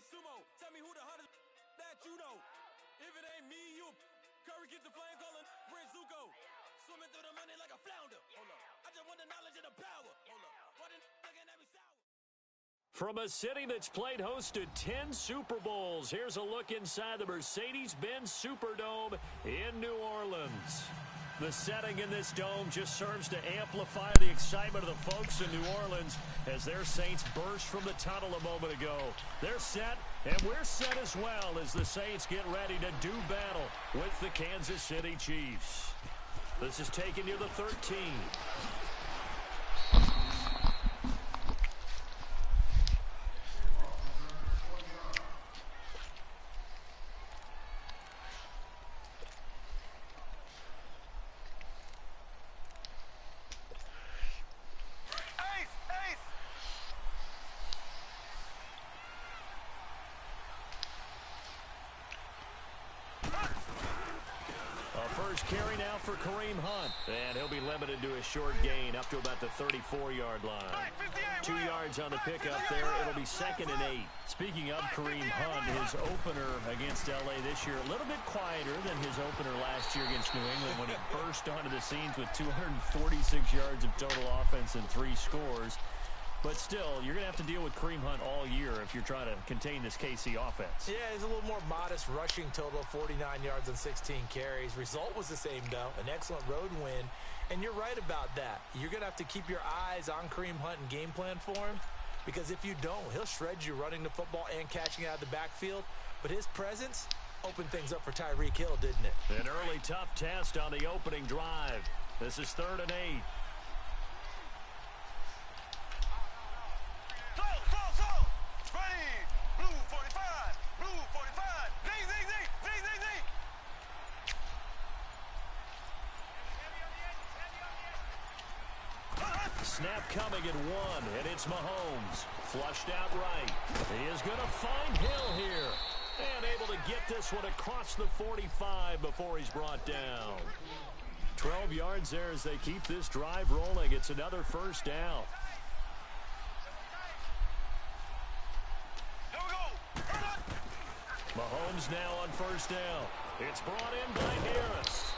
like sumo. Tell me who the hottest that you know. If it ain't me, you. Curry gets the flame calling Prince Zuko. Swimming through the money like a flounder. Hold up. I just want the knowledge and the power. Hold up. Why didn't looking at me sour? From a city that's played host to 10 Super Bowls, here's a look inside the Mercedes-Benz Superdome in New Orleans. The setting in this dome just serves to amplify the excitement of the folks in New Orleans as their Saints burst from the tunnel a moment ago. They're set, and we're set as well as the Saints get ready to do battle with the Kansas City Chiefs. This is taken near the 13. Carry now for Kareem Hunt, and he'll be limited to a short gain up to about the 34-yard line. 2 yards on the pickup there. It'll be 2nd and 8. Speaking of Kareem Hunt, his opener against L.A. this year, a little bit quieter than his opener last year against New England when he burst onto the scenes with 246 yards of total offense and 3 scores. But still, you're going to have to deal with Kareem Hunt all year if you're trying to contain this KC offense. Yeah, he's a little more modest rushing total, 49 yards and 16 carries. Result was the same, though, an excellent road win. And you're right about that. You're going to have to keep your eyes on Kareem Hunt and game plan for him, because if you don't, he'll shred you running the football and catching out of the backfield. But his presence opened things up for Tyreek Hill, didn't it? An early tough test on the opening drive. This is 3rd and 8. Snap coming at 1, and it's Mahomes. Flushed out right. He is going to find Hill here. And able to get this one across the 45 before he's brought down. 12 yards there as they keep this drive rolling. It's another first down. Mahomes now on first down. It's brought in by Harris.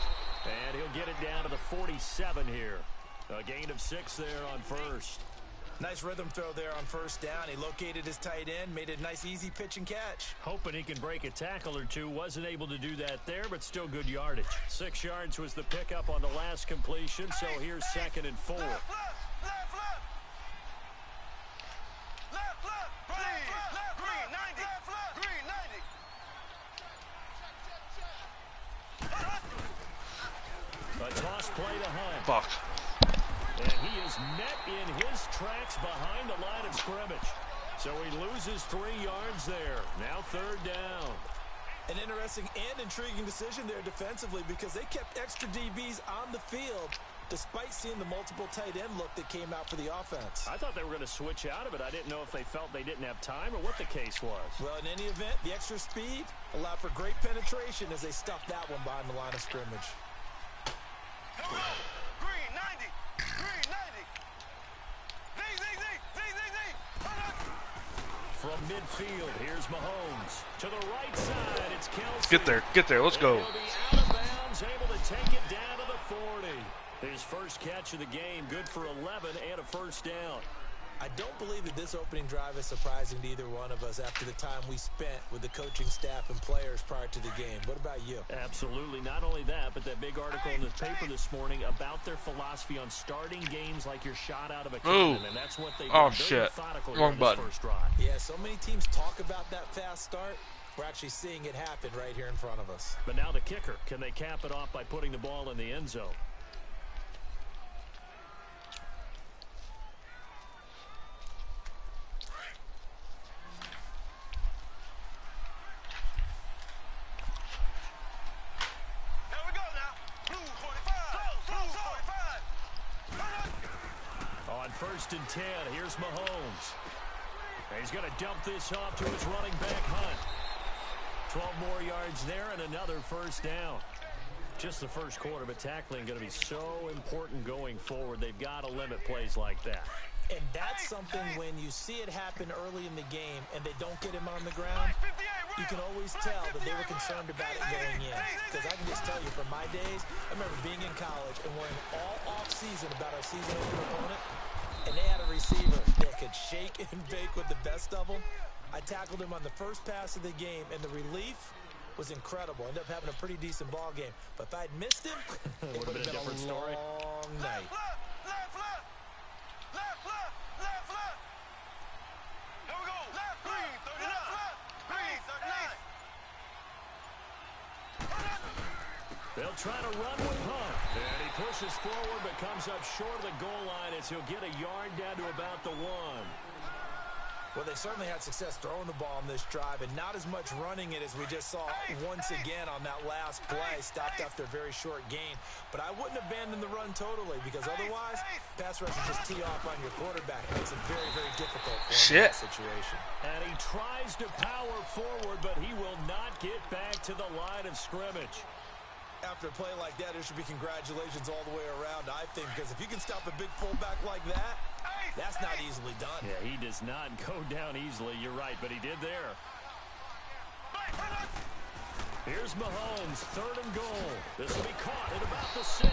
And he'll get it down to the 47 here. A gain of 6 there on first. Nice rhythm throw there on first down. He located his tight end, made a nice easy pitch and catch. Hoping he can break a tackle or two. Wasn't able to do that there, but still good yardage. 6 yards was the pickup on the last completion, so here's 2nd and 4. A toss play to Hunt. Fuck. And he is met in his tracks behind the line of scrimmage. So he loses 3 yards there. Now 3rd down. An interesting and intriguing decision there defensively, because they kept extra DBs on the field despite seeing the multiple tight end look that came out for the offense. I thought they were going to switch out of it. I didn't know if they felt they didn't have time or what the case was. Well, in any event, the extra speed allowed for great penetration as they stuffed that one behind the line of scrimmage. Green 90. Green 90. From midfield, here's Mahomes. To the right side, it's Kelsey. Get there, let's go. He'll be out of bounds, able to take it down to the 40. His first catch of the game, good for 11 and a first down. I don't believe that this opening drive is surprising to either one of us after the time we spent with the coaching staff and players prior to the game. What about you? Absolutely. Not only that, but that big article in the paper this morning about their philosophy on starting games like you're shot out of a cannon. And that's what they've been very methodical Wrong button. First drive. Yeah, so many teams talk about that fast start. We're actually seeing it happen right here in front of us. But now the kicker. Can they cap it off by putting the ball in the end zone? First and 10, here's Mahomes. He's going to dump this off to his running back, Hunt. 12 more yards there and another first down. Just the first quarter, but tackling going to be so important going forward. They've got to limit plays like that. And that's something when you see it happen early in the game and they don't get him on the ground, you can always tell that they were concerned about it going in. Because I can just tell you from my days, I remember being in college and worrying all off-season about our season-opening opponent, and they had a receiver that could shake and bake with the best of them. I tackled him on the first pass of the game, and the relief was incredible. Ended up having a pretty decent ball game. But if I'd missed him, it would have been a different story. Long night. They'll try to run with Hunt. And he pushes forward but comes up short of the goal line as he'll get a yard down to about the 1. Well, they certainly had success throwing the ball in this drive and not as much running it as we just saw once again on that last play. Stopped after a very short gain. But I wouldn't abandon the run totally because otherwise, pass rushers just tee off on your quarterback. It makes it very, very difficult for him in that situation. And he tries to power forward, but he will not get back to the line of scrimmage. After a play like that, there should be congratulations all the way around, I think, because if you can stop a big fullback like that, that's not easily done. Yeah, he does not go down easily. You're right, but he did there. Here's Mahomes, 3rd and goal. This will be caught at about the 6.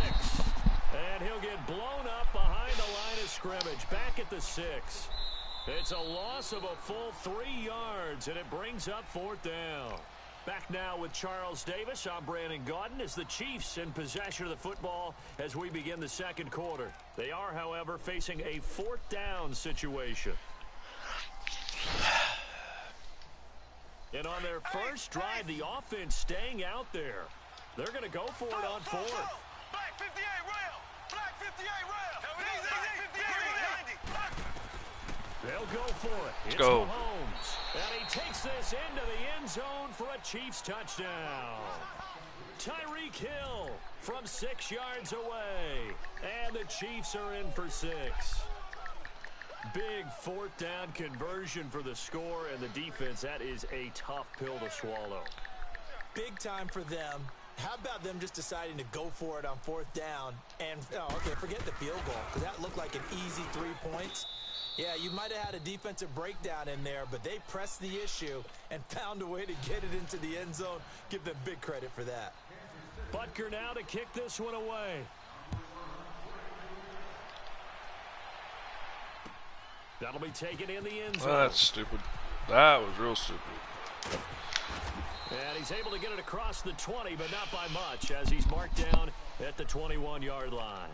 And he'll get blown up behind the line of scrimmage, back at the 6. It's a loss of a full 3 yards, and it brings up 4th down. Back now with Charles Davis. I'm Brandon Gaudin as the Chiefs in possession of the football as we begin the second quarter. They are, however, facing a 4th down situation. And on their first drive, the offense staying out there. They're going to go for it on 4th. Black 58 rail. Black 58 rail. They'll go for it. It's go. Mahomes. And he takes this into the end zone for a Chiefs touchdown. Tyreek Hill from 6 yards away. And the Chiefs are in for 6. Big 4th down conversion for the score, and the defense, that is a tough pill to swallow. Big time for them. How about them just deciding to go for it on 4th down? And, okay, forget the field goal, because that looked like an easy 3 points. Yeah, you might have had a defensive breakdown in there, but they pressed the issue and found a way to get it into the end zone. Give them big credit for that. Butker now to kick this one away. That'll be taken in the end zone. Well, that's stupid. That was real stupid. And he's able to get it across the 20, but not by much, as he's marked down at the 21-yard line.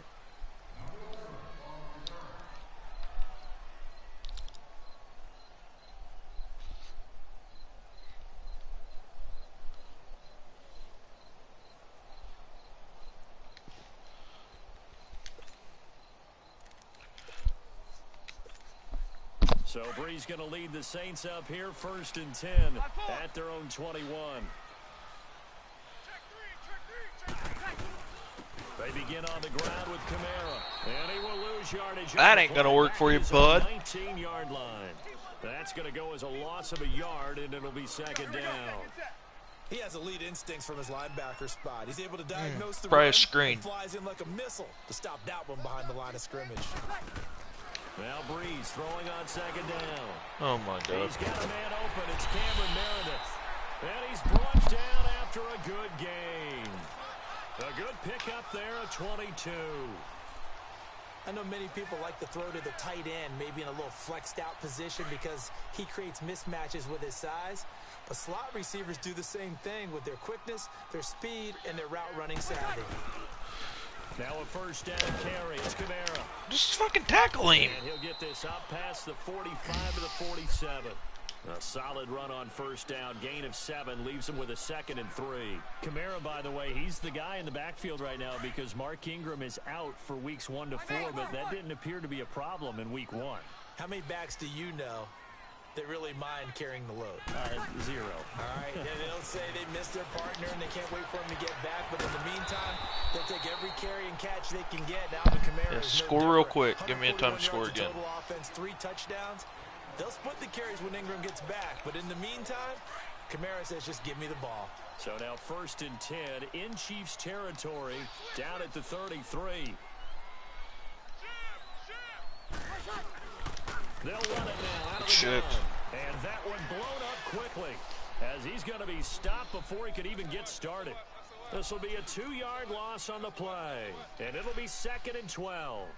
So Bree's going to lead the Saints up here, 1st and 10 at their own 21. They begin on the ground with Kamara, and he will lose yardage. That ain't going to work for you, bud. 19-yard line. That's going to go as a loss of a yard, and it'll be 2nd down. He has elite instincts from his linebacker spot. He's able to diagnose the probably run a screen. and flies in like a missile to stop that one behind the line of scrimmage. Now Breeze throwing on 2nd down. Oh, my God. He's got a man open. It's Cameron Meredith. And he's brought down after a good gain. A good pickup there at 22. I know many people like to throw to the tight end, maybe in a little flexed out position because he creates mismatches with his size. But slot receivers do the same thing with their quickness, their speed, and their route running savvy. Now a 1st down carry. It's Kamara. Just fucking tackle him. And he'll get this up past the 45 to the 47. A solid run on 1st down. Gain of 7 leaves him with a 2nd and 3. Kamara, by the way, he's the guy in the backfield right now because Mark Ingram is out for weeks 1 to 4, but that didn't appear to be a problem in week 1. How many backs do you know that really mind carrying the load? 0. All right, and they'll say they missed their partner and they can't wait for him to get back, but in the meantime, they'll take every carry and catch they can get. Now the Kamara is no score real different. quick. Give me a time to score again. Total offense, 3 touchdowns. They'll split the carries when Ingram gets back, but in the meantime, Kamara says, just give me the ball. So now 1st and 10 in Chiefs territory, down at the 33. They'll run it now out of the Shit. gun. And that one blown up quickly as he's going to be stopped before he could even get started. This will be a 2-yard loss on the play, and it'll be 2nd and 12.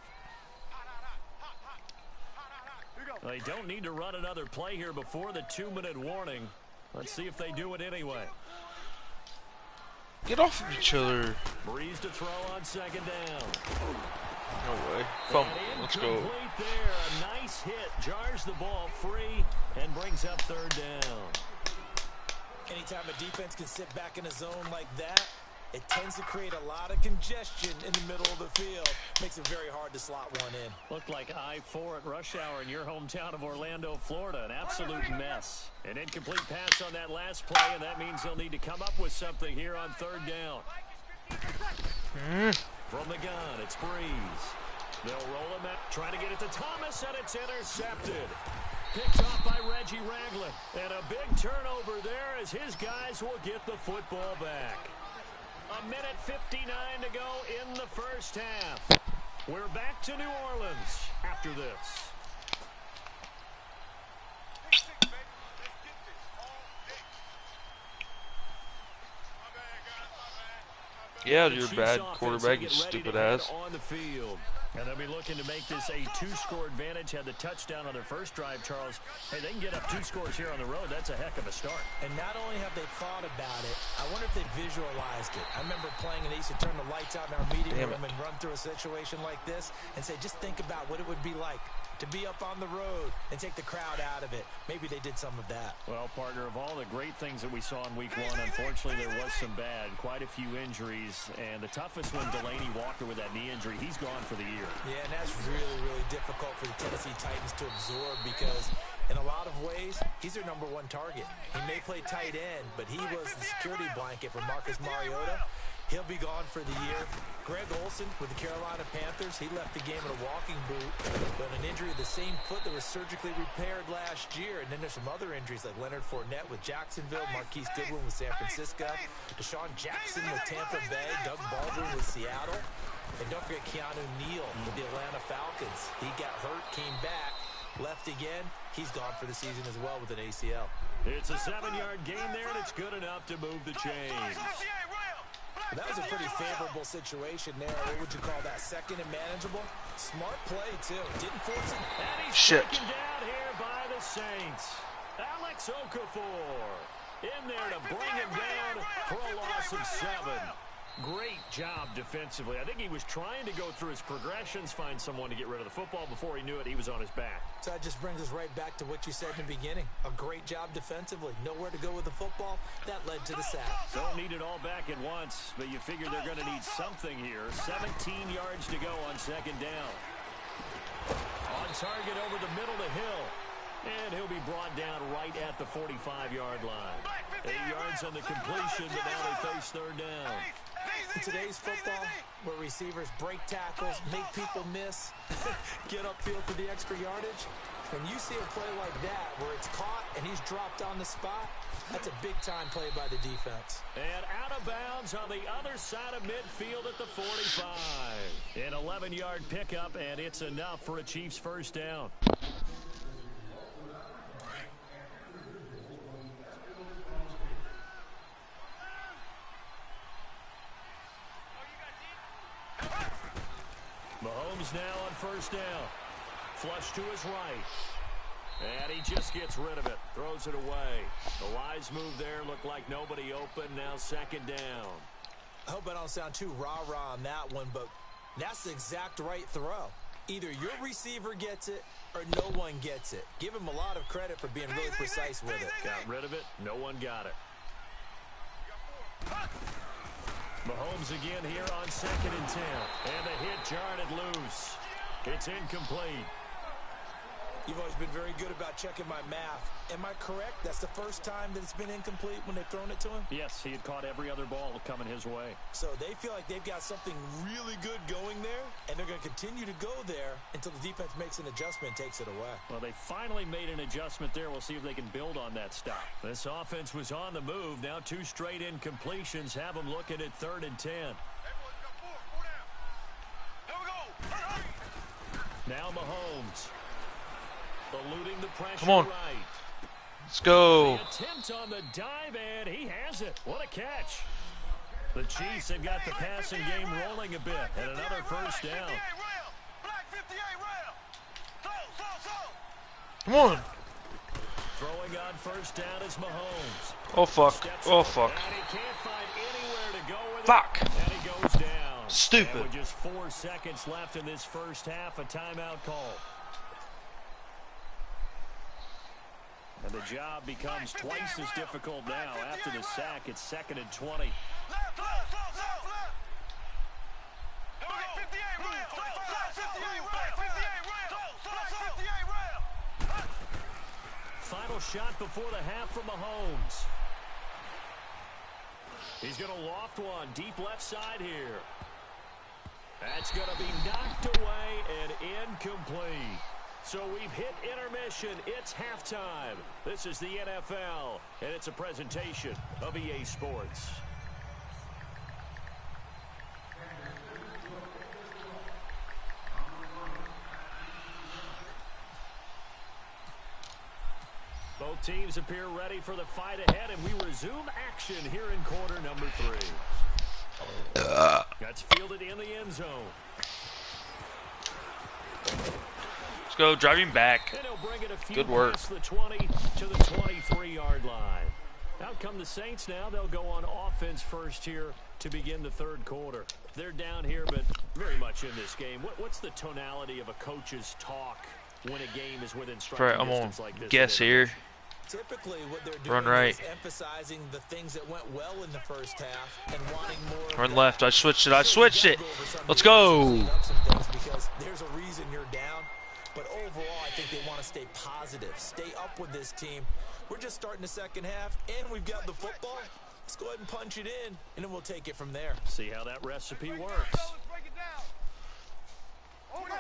They don't need to run another play here before the 2-minute warning. Let's see if they do it anyway. Get off of each other. Breeze to throw on 2nd down. No way. Fumble. Let's go. There. A nice hit. Jars the ball free and brings up 3rd down. Anytime a defense can sit back in a zone like that, it tends to create a lot of congestion in the middle of the field. Makes it very hard to slot one in. Looked like I-4 at rush hour in your hometown of Orlando, Florida. An absolute mess. An incomplete pass on that last play, and that means they'll need to come up with something here on 3rd down. From the gun, it's Breeze. They'll roll him out, trying to get it to Thomas, and it's intercepted. Picked off by Reggie Ragland. And a big turnover there as his guys will get the football back. 1:59 to go in the first half. We're back to New Orleans after this. Yeah, you're a bad quarterback, you stupid ass. On the field. And they'll be looking to make this a 2-score advantage. Had the touchdown on their first drive, Charles. Hey, they can get up 2 scores here on the road. That's a heck of a start. And not only have they thought about it, I wonder if they visualized it. I remember playing and they used to turn the lights out in our meeting room and run through a situation like this and say, just think about what it would be like to be up on the road and take the crowd out of it. Maybe they did some of that. Well, partner, of all the great things that we saw in week 1, unfortunately there was some bad. Quite a few injuries. And the toughest one, Delaney Walker with that knee injury. He's gone for the year. Yeah, and that's really, really difficult for the Tennessee Titans to absorb because in a lot of ways, he's their #1 target. He may play tight end, but he was the security blanket for Marcus Mariota. He'll be gone for the year. Greg Olsen with the Carolina Panthers, he left the game in a walking boot, but an injury of the same foot that was surgically repaired last year. And then there's some other injuries like Leonard Fournette with Jacksonville, Marquise Goodwin with San Francisco, Deshaun Jackson with Tampa Bay, Doug Baldwin with Seattle, and don't forget Keanu Neal with the Atlanta Falcons. He got hurt, came back, left again. He's gone for the season as well with an ACL. It's a 7-yard gain there, and it's good enough to move the chains. That was a pretty favorable situation there. What would you call that? 2nd and manageable? Smart play, too. Didn't force it. And he's taken down here by the Saints. Alex Okafor in there to bring him down for a loss of 7. Great job defensively. I think he was trying to go through his progressions, find someone to get rid of the football. Before he knew it, he was on his back. So that just brings us right back to what you said in the beginning. A great job defensively. Nowhere to go with the football. That led to the sack. Don't need it all back at once, but you figure they're going to need something here. 17 yards to go on 2nd down. On target over the middle to Hill. And he'll be brought down right at the 45-yard line. 8 yards on the completion, but now they face 3rd down. In today's football, where receivers break tackles, make people miss, get upfield for the extra yardage, when you see a play like that where it's caught and he's dropped on the spot, that's a big-time play by the defense. And out of bounds on the other side of midfield at the 45. An 11-yard pickup, and it's enough for a Chiefs first down. Mahomes now on first down. Flush to his right. And he just gets rid of it. Throws it away. The wise move there. Looked like nobody open. Now 2nd down. I hope I don't sound too rah-rah on that one, but that's the exact right throw. Either your receiver gets it or no one gets it. Give him a lot of credit for being really precise with it. Got rid of it. No one got it. Mahomes again here on 2nd and 10. And the hit jarred it loose. It's incomplete. You've always been very good about checking my math. Am I correct? That's the first time that it's been incomplete when they've thrown it to him? Yes, he had caught every other ball coming his way. So they feel like they've got something really good going there, and they're going to continue to go there until the defense makes an adjustment and takes it away. Well, they finally made an adjustment there. We'll see if they can build on that stop. This offense was on the move. Now 2 straight incompletions have them looking at 3rd and 10. Now Mahomes. Eluding the pressure. Come on. Right. Let's go. The attempt on the dive, and he has it. What a catch. The Chiefs have got the passing game rolling a bit, and another first down. Come on. Throwing on first down is Mahomes. Oh, fuck. Oh, fuck. And he can't find anywhere to go with Fuck. it. And he goes down. Stupid. And with just 4 seconds left in this first half, a timeout call. And the job becomes twice as difficult now. After the sack, it's 2nd and 20. Final shot before the half from Mahomes. He's going to loft one deep left side here. That's going to be knocked away and incomplete. So we've hit intermission. It's halftime. This is the NFL, and it's a presentation of EA Sports. Both teams appear ready for the fight ahead, and we resume action here in quarter number 3. That's fielded in the end zone. Let's go. Driving back. And he'll bring it a few Good work. past the 20 to the 23-yard line. Out come the Saints now. They'll go on offense first here to begin the third quarter. They're down here, but very much in this game. What's the tonality of a coach's talk when a game is within striking distance like this? Guess here. Typically, what they're doing Run right. is emphasizing the things that went well in the first half and wanting more. Run left. I switched it. I switched it. Let's go. Because there's a reason you're down. But overall, I think they want to stay positive, stay up with this team. We're just starting the second half, and we've got the football. Let's go ahead and punch it in, and then we'll take it from there. See how that recipe works. 21.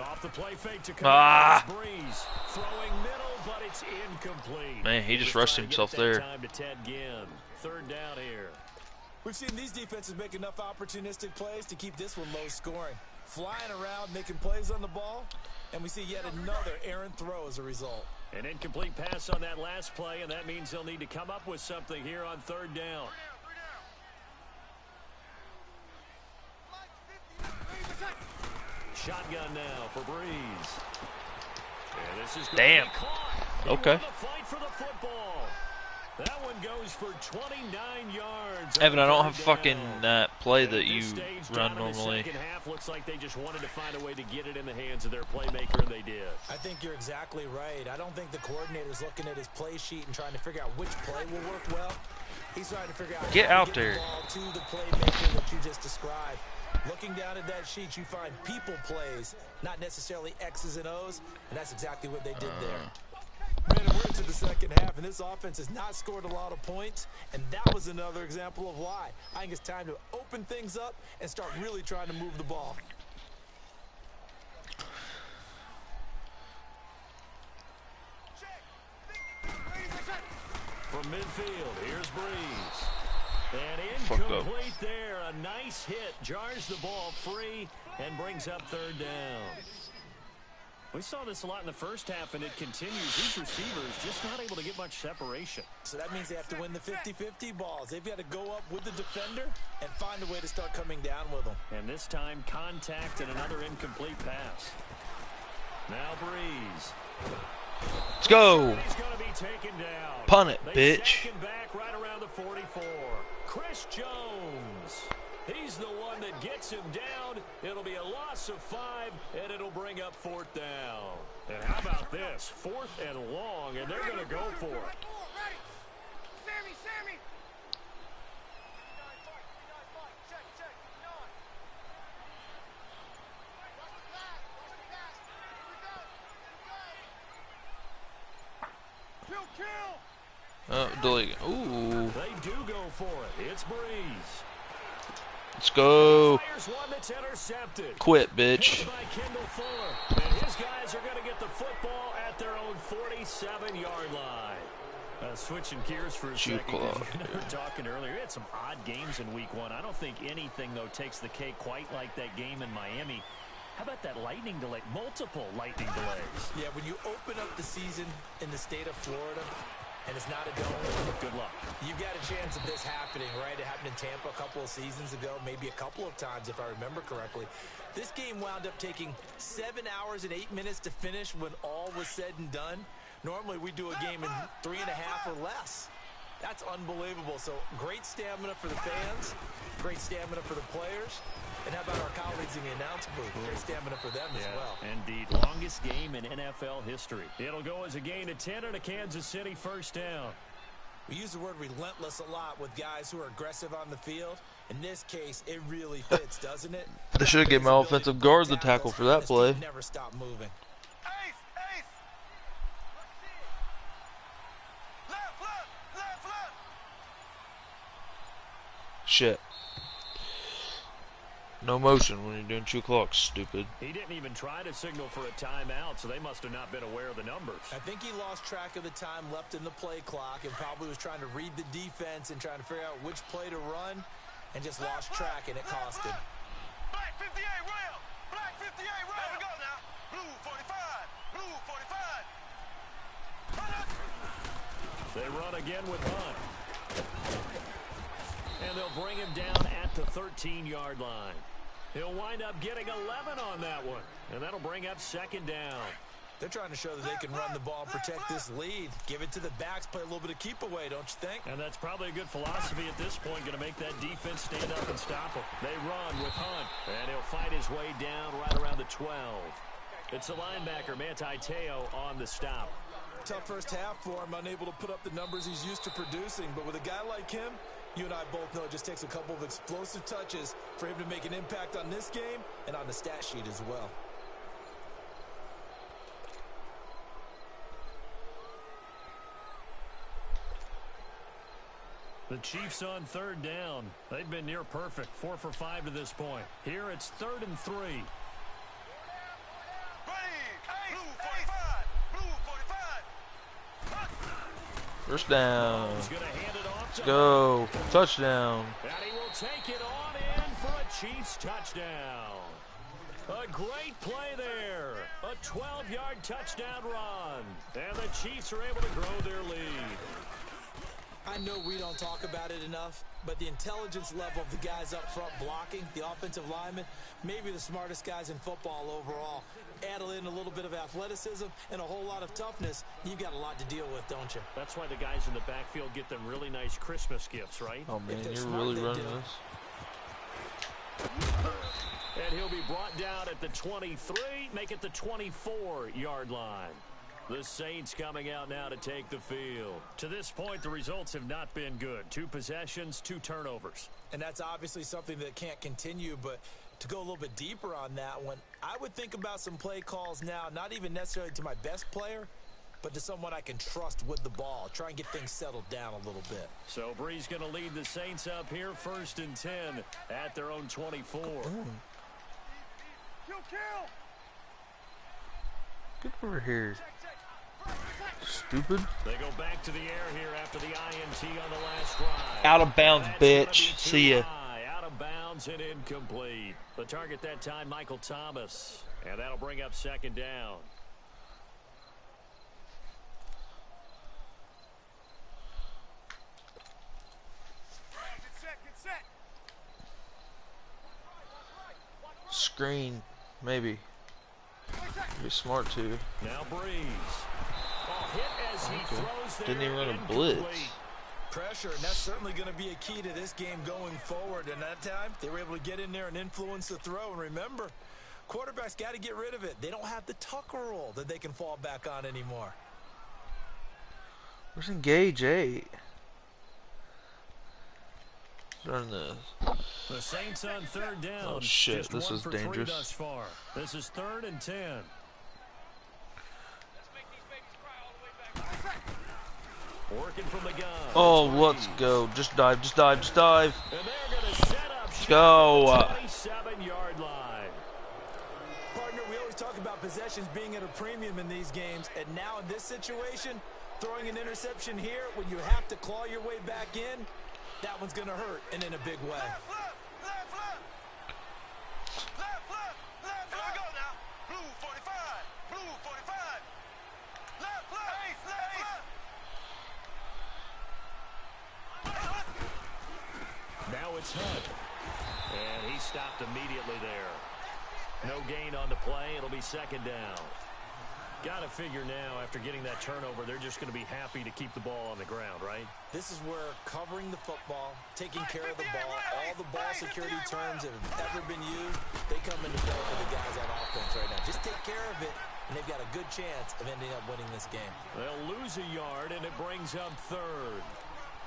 Off the play fake to Breeze. Throwing middle, but it's incomplete. Man, he just rushed himself there. Time to Ted Ginn. Third down here. We've seen these defenses make enough opportunistic plays to keep this one low scoring. Flying around, making plays on the ball, and we see yet another errant throw as a result. An incomplete pass on that last play, and that means they'll need to come up with something here on third down. Shotgun now for Breeze. And this is damn. Okay. Fight for the football. That one goes for 29 yards. Evan, I don't have fucking play that you run normally. Second half looks like they just wanted to find a way to get it in the hands of their playmaker, and they did. I think you're exactly right. I don't think the coordinator's looking at his play sheet and trying to figure out which play will work well. He's trying to figure out get how out to there. Get the ball to the playmaker that you just described. Looking down at that sheet, you find people plays, not necessarily X's and O's, and that's exactly what they did there. Man, we're into the second half, and this offense has not scored a lot of points, and that was another example of why. I think it's time to open things up and start really trying to move the ball. From midfield, here's Breeze. And incomplete there. A nice hit. Jars the ball free and brings up third down. We saw this a lot in the first half, and it continues. These receivers just not able to get much separation. So that means they have to win the 50-50 balls. They've got to go up with the defender and find a way to start coming down with them. And this time, contact and another incomplete pass. Now Breeze. Let's go. He's going to be taken down. Punt it, They bitch. sack him back right around the 44. Chris Jones. He's the one that gets him down. It'll be a loss of 5, and it'll bring up fourth down. And how about this? 4th and long, and they're going to go for it. Sammy. Delete. Ooh. They do go for it. It's Breeze. Let's go. Fires one that's intercepted. Quit, bitch. Picked by Kendall Fuller. And his guys are going to get the football at their own 47-yard line. Switching gears for a second, we were talking earlier, we had some odd games in week 1. I don't think anything, though, takes the cake quite like that game in Miami. How about that lightning delay? Multiple lightning delays. Yeah, when you open up the season in the state of Florida and it's not a dome, good luck. You've got a chance of this happening, right? It happened in Tampa a couple of seasons ago, maybe a couple of times if I remember correctly. This game wound up taking 7 hours and 8 minutes to finish when all was said and done. Normally we do a game in 3.5 or less. That's unbelievable. So great stamina for the fans, great stamina for the players. And how about our colleagues in the announce booth? Great stamina for them as well. Indeed. Longest game in NFL history. It'll go as a gain of 10 and a Kansas City first down. We use the word relentless a lot with guys who are aggressive on the field. In this case, it really fits, doesn't it? They should have given my offensive guard the tackle for that play. Never stop moving. Shit. No motion when you're doing 2 o'clock, stupid. He didn't even try to signal for a timeout, so they must have not been aware of the numbers. I think he lost track of the time left in the play clock and probably was trying to read the defense and trying to figure out which play to run and just lost track, and it cost him. Black 58 rail! Black 58 rail! There we go now. Blue 45! Blue 45! They run again with Hunt. And they'll bring him down at the 13-yard line. He'll wind up getting 11 on that one. And that'll bring up second down. They're trying to show that they can run the ball and protect this lead. Give it to the backs, play a little bit of keep away, don't you think? And that's probably a good philosophy at this point, going to make that defense stand up and stop him. They run with Hunt, and he'll fight his way down right around the 12. It's the linebacker, Manti Te'o, on the stop. Tough first half for him, unable to put up the numbers he's used to producing. But with a guy like him, you and I both know it just takes a couple of explosive touches for him to make an impact on this game and on the stat sheet as well. The Chiefs on third down. They've been near perfect, 4 for 5 to this point. Here it's 3rd and 3. First down. Let's go. Touchdown. And he will take it on in for a Chiefs touchdown. A great play there. A 12-yard touchdown run. And the Chiefs are able to grow their lead. I know we don't talk about it enough, but the intelligence level of the guys up front blocking, the offensive linemen, maybe the smartest guys in football overall. Add in a little bit of athleticism and a whole lot of toughness, you've got a lot to deal with, don't you? That's why the guys in the backfield get them really nice Christmas gifts, right? Oh, man, you're really running this. And he'll be brought down at the 23, make it the 24-yard line. The Saints coming out now to take the field. To this point, the results have not been good. 2 possessions, 2 turnovers. And that's obviously something that can't continue, but to go a little bit deeper on that one, I would think about some play calls now, not even necessarily to my best player, but to someone I can trust with the ball. Try and get things settled down a little bit. So Bree's going to lead the Saints up here, 1st and 10 at their own 24. Get over here. Stupid. They go back to the air here after the INT on the last drive. Out of bounds, bitch. See ya. Out of bounds and incomplete. The target that time, Michael Thomas. And that'll bring up second down. Screen, maybe. Be smart too. Now Breeze. Hit as he throws there. Didn't even run a blitz. Pressure, and that's certainly going to be a key to this game going forward. And that time, they were able to get in there and influence the throw. And remember, quarterbacks got to get rid of it. They don't have the tuck rule that they can fall back on anymore. Where's engage 8? Run this. The Saints on third down. Oh shit, Just this is dangerous. Thus far. This is 3rd and 10. Working from the gun. Oh, let's go. Just dive, just dive, just dive. And they're going to set up. Let's go. 27-yard line. Partner, we always talk about possessions being at a premium in these games, and now in this situation, Throwing an interception here when you have to claw your way back in, that one's going to hurt, and in a big way. Left, left, left. Left, left, left. Here we go now. Blue 45. Blue 45. Left, left, left, left. Now it's Hunt. And he stopped immediately there. No gain on the play. It'll be second down. Got to figure now, after getting that turnover, they're just going to be happy to keep the ball on the ground, right? This is where covering the football, taking care of the ball, all the ball security terms that have ever been used, they come into play for the guys on offense right now. Just take care of it, and they've got a good chance of ending up winning this game. They'll lose a yard, and it brings up third.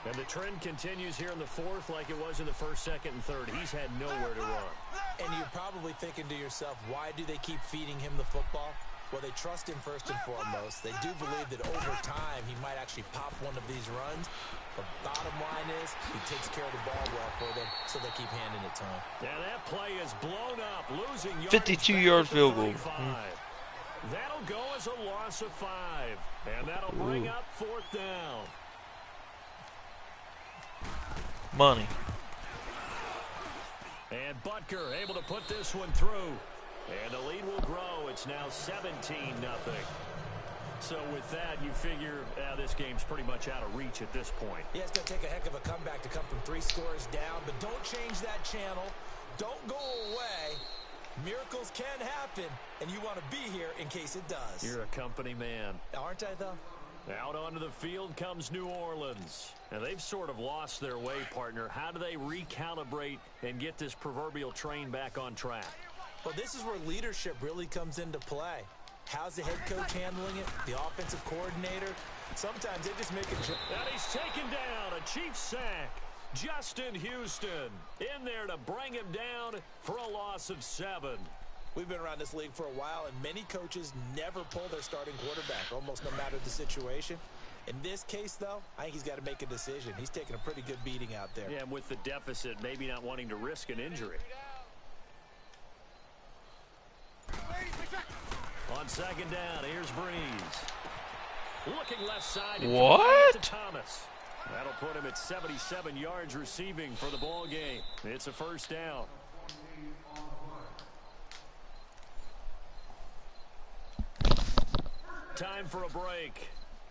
And the trend continues here in the fourth like it was in the first, second, and third. He's had nowhere to run. And you're probably thinking to yourself, why do they keep feeding him the football? Well, they trust him first and foremost. They do believe that over time he might actually pop one of these runs. The bottom line is he takes care of the ball well for them, so they keep handing it to him. Yeah, that play is blown up, losing yards. 52-yard field goal. That'll go as a loss of 5, and that'll bring up fourth down. Money. And Butker able to put this one through. And the lead will grow. It's now 17-0. So with that, you figure this game's pretty much out of reach at this point. Yeah, it's going to take a heck of a comeback to come from 3 scores down, but don't change that channel. Don't go away. Miracles can happen, and you want to be here in case it does. You're a company man. Aren't I, though? Out onto the field comes New Orleans. And they've sort of lost their way, partner. How do they recalibrate and get this proverbial train back on track? Well, this is where leadership really comes into play. How's the head coach handling it? The offensive coordinator? Sometimes they just make it. And he's taken down. A Chiefs sack. Justin Houston in there to bring him down for a loss of 7. We've been around this league for a while, and many coaches never pull their starting quarterback, almost no matter the situation. In this case, though, I think he's got to make a decision. He's taking a pretty good beating out there. Yeah, and with the deficit, maybe not wanting to risk an injury. On second down, here's Breeze. Looking left side. What? To Thomas. That'll put him at 77 yards receiving for the ball game. It's a first down. Time for a break.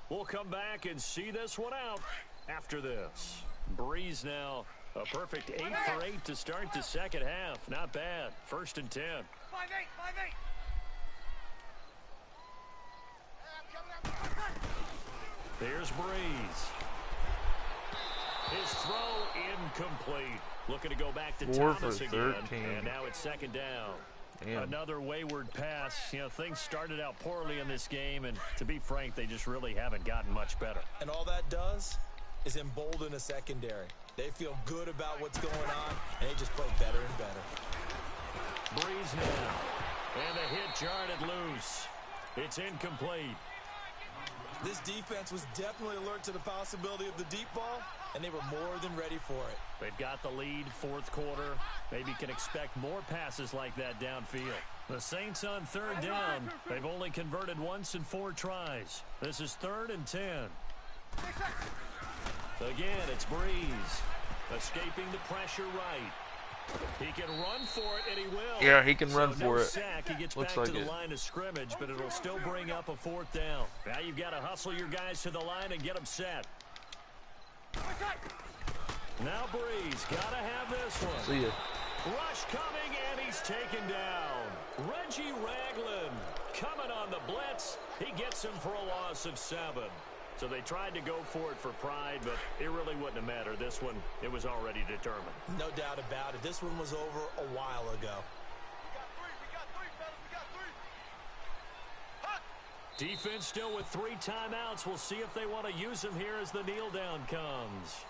We'll come back and see this one out after this. Breeze now a perfect 8 for 8 to start the second half. Not bad. First and 10. 5-8. There's Breeze. His throw incomplete. Looking to go back to 4 Thomas for again. 13. And now it's second down. Damn. Another wayward pass. You know, things started out poorly in this game, and to be frank, they just really haven't gotten much better. And all that does is embolden a secondary. They feel good about what's going on, and they just play better and better. Breeze now. And the hit jarred it loose. It's incomplete. This defense was definitely alert to the possibility of the deep ball, and they were more than ready for it. They've got the lead, fourth quarter. Maybe can expect more passes like that downfield. The Saints on third down. They've only converted once in 4 tries. This is 3rd and 10. Again, it's Breeze. Escaping the pressure right. He can run for it, and he will. Yeah, he can run no for it. Sack. He gets Looks back like to the it. line of scrimmage, but it'll still bring up a 4th down. Now you've got to hustle your guys to the line and get them set. Now Breeze, got to have this one. See ya. Rush coming, and he's taken down. Reggie Ragland coming on the blitz. He gets him for a loss of 7. So they tried to go for it for pride, but it really wouldn't have mattered. This one, it was already determined. No doubt about it. This one was over a while ago. We got three, fellas. We got 3. Hut. Defense still with 3 timeouts. We'll see if they want to use them here as the kneel down comes.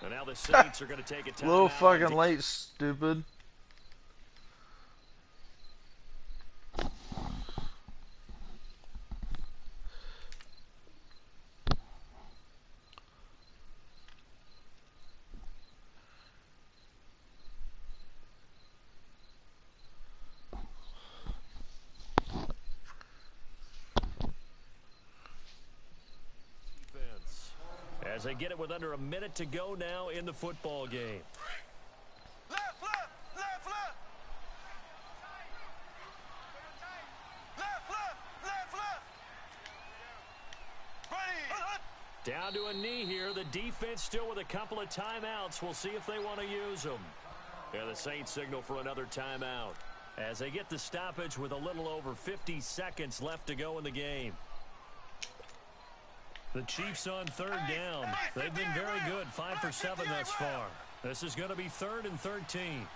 And now the Saints are going to take a timeout. A little fucking late, stupid. as they get it with under a minute to go now in the football game. Left foot, left foot. Left foot, left foot. Ready. Down to a knee here. The defense still with a couple of timeouts. We'll see if they want to use them. Yeah, the Saints signal for another timeout as they get the stoppage with a little over 50 seconds left to go in the game. The Chiefs on third down. They've been very good, 5 for 7 thus far. This is going to be 3rd and 13.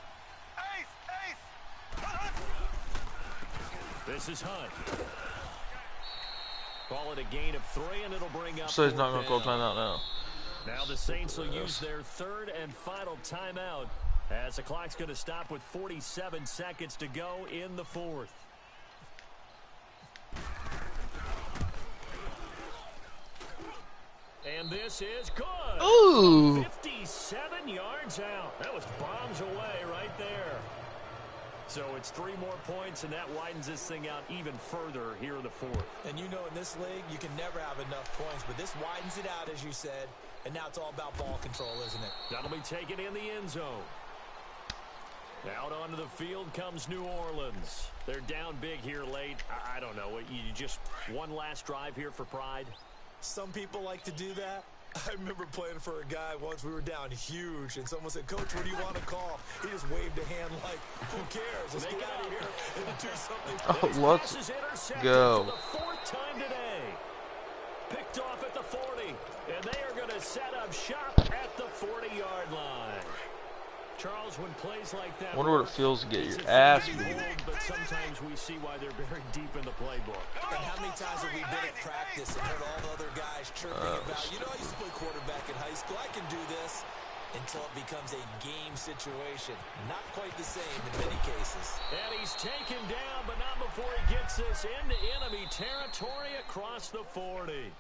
This is Hunt. Call it a gain of 3, and it'll bring up. So he's not going to call timeout now. Now the Saints will use their 3rd and final timeout as the clock's going to stop with 47 seconds to go in the 4th. And this is good. Ooh. 57 yards out. That was bombs away right there. So it's 3 more points, and that widens this thing out even further here in the 4th. And you know in this league, you can never have enough points, but this widens it out, as you said, and now it's all about ball control, isn't it? That'll be taken in the end zone. Out onto the field comes New Orleans. They're down big here late. I don't know. You just one last drive here for pride? Some people like to do that. I remember playing for a guy once. We were down huge, and someone said, "Coach, what do you want to call?" He just waved a hand like, "Who cares? Let's get out of here and do something." Oh, let's go. For the 4th time today. Picked off at the 40, and they are going to set up shop at the 40-yard line. Charles, when plays like that, Wonder what it feels to get your ass beat. But sometimes we see why they're very deep in the playbook. And how many times have we been at practice and heard all the other guys chirping about, you know, I used to play quarterback in high school. I can do this, until it becomes a game situation. Not quite the same in many cases. And he's taken down, but not before he gets this into enemy territory across the 40.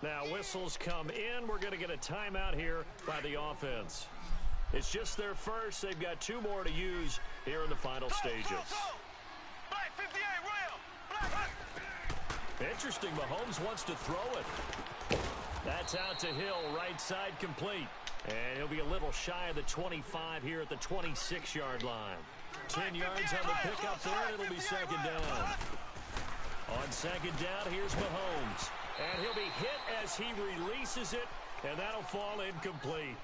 Now whistles come in. We're going to get a timeout here by the offense. It's just their first. They've got 2 more to use here in the final stages. Interesting, Mahomes wants to throw it. That's out to Hill, right side complete. And he'll be a little shy of the 25 here at the 26-yard line. 10 yards on the pickup there, and it'll be 2nd down. On 2nd down, here's Mahomes. And he'll be hit as he releases it, and that'll fall incomplete.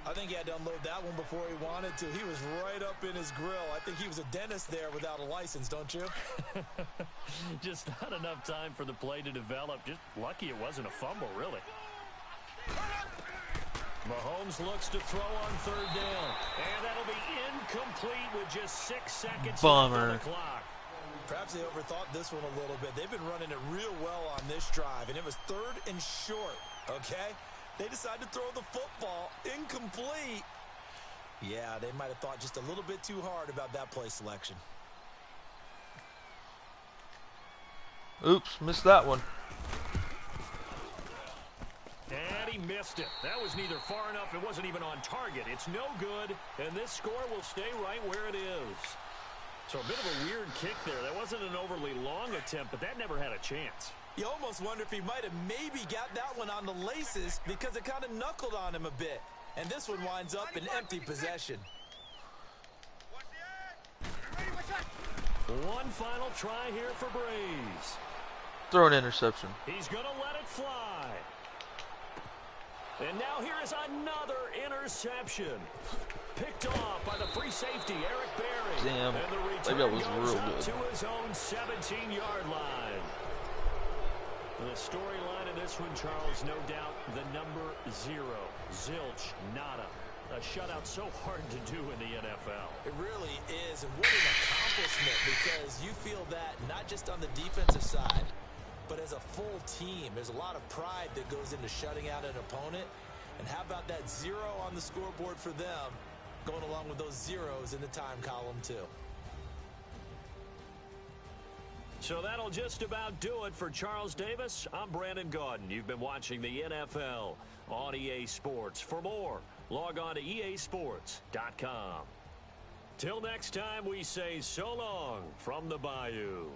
I think he had to unload that one before he wanted to. He was right up in his grill. I think he was a dentist there without a license, don't you? Just not enough time for the play to develop. Just lucky it wasn't a fumble, really. Mahomes looks to throw on 3rd down. And that'll be incomplete with just 6 seconds left on the clock. Perhaps they overthought this one a little bit. They've been running it real well on this drive, and it was 3rd and short, okay? They decided to throw the football incomplete. Yeah, they might have thought just a little bit too hard about that play selection. Oops, missed that one. And he missed it. That was neither far enough. It wasn't even on target. It's no good, and this score will stay right where it is. So a bit of a weird kick there. That wasn't an overly long attempt, but that never had a chance. You almost wonder if he might have maybe got that one on the laces because it kind of knuckled on him a bit. And this one winds up in empty possession. One final try here for Breeze. Throw an interception. He's going to let it fly. And now here is another interception. Picked off by the free safety, Eric Berry. Damn, and the maybe that was real good. To his own 17-yard line. The storyline in this one, Charles, no doubt the number 0. Zilch, nada. A shutout so hard to do in the NFL. It really is, and what an accomplishment, because you feel that not just on the defensive side, but as a full team. There's a lot of pride that goes into shutting out an opponent. And how about that 0 on the scoreboard for them, going along with those zeros in the time column, too. So that'll just about do it for Charles Davis. I'm Brandon Gaudin. You've been watching the NFL on EA Sports. For more, log on to easports.com. Till next time, we say so long from the Bayou.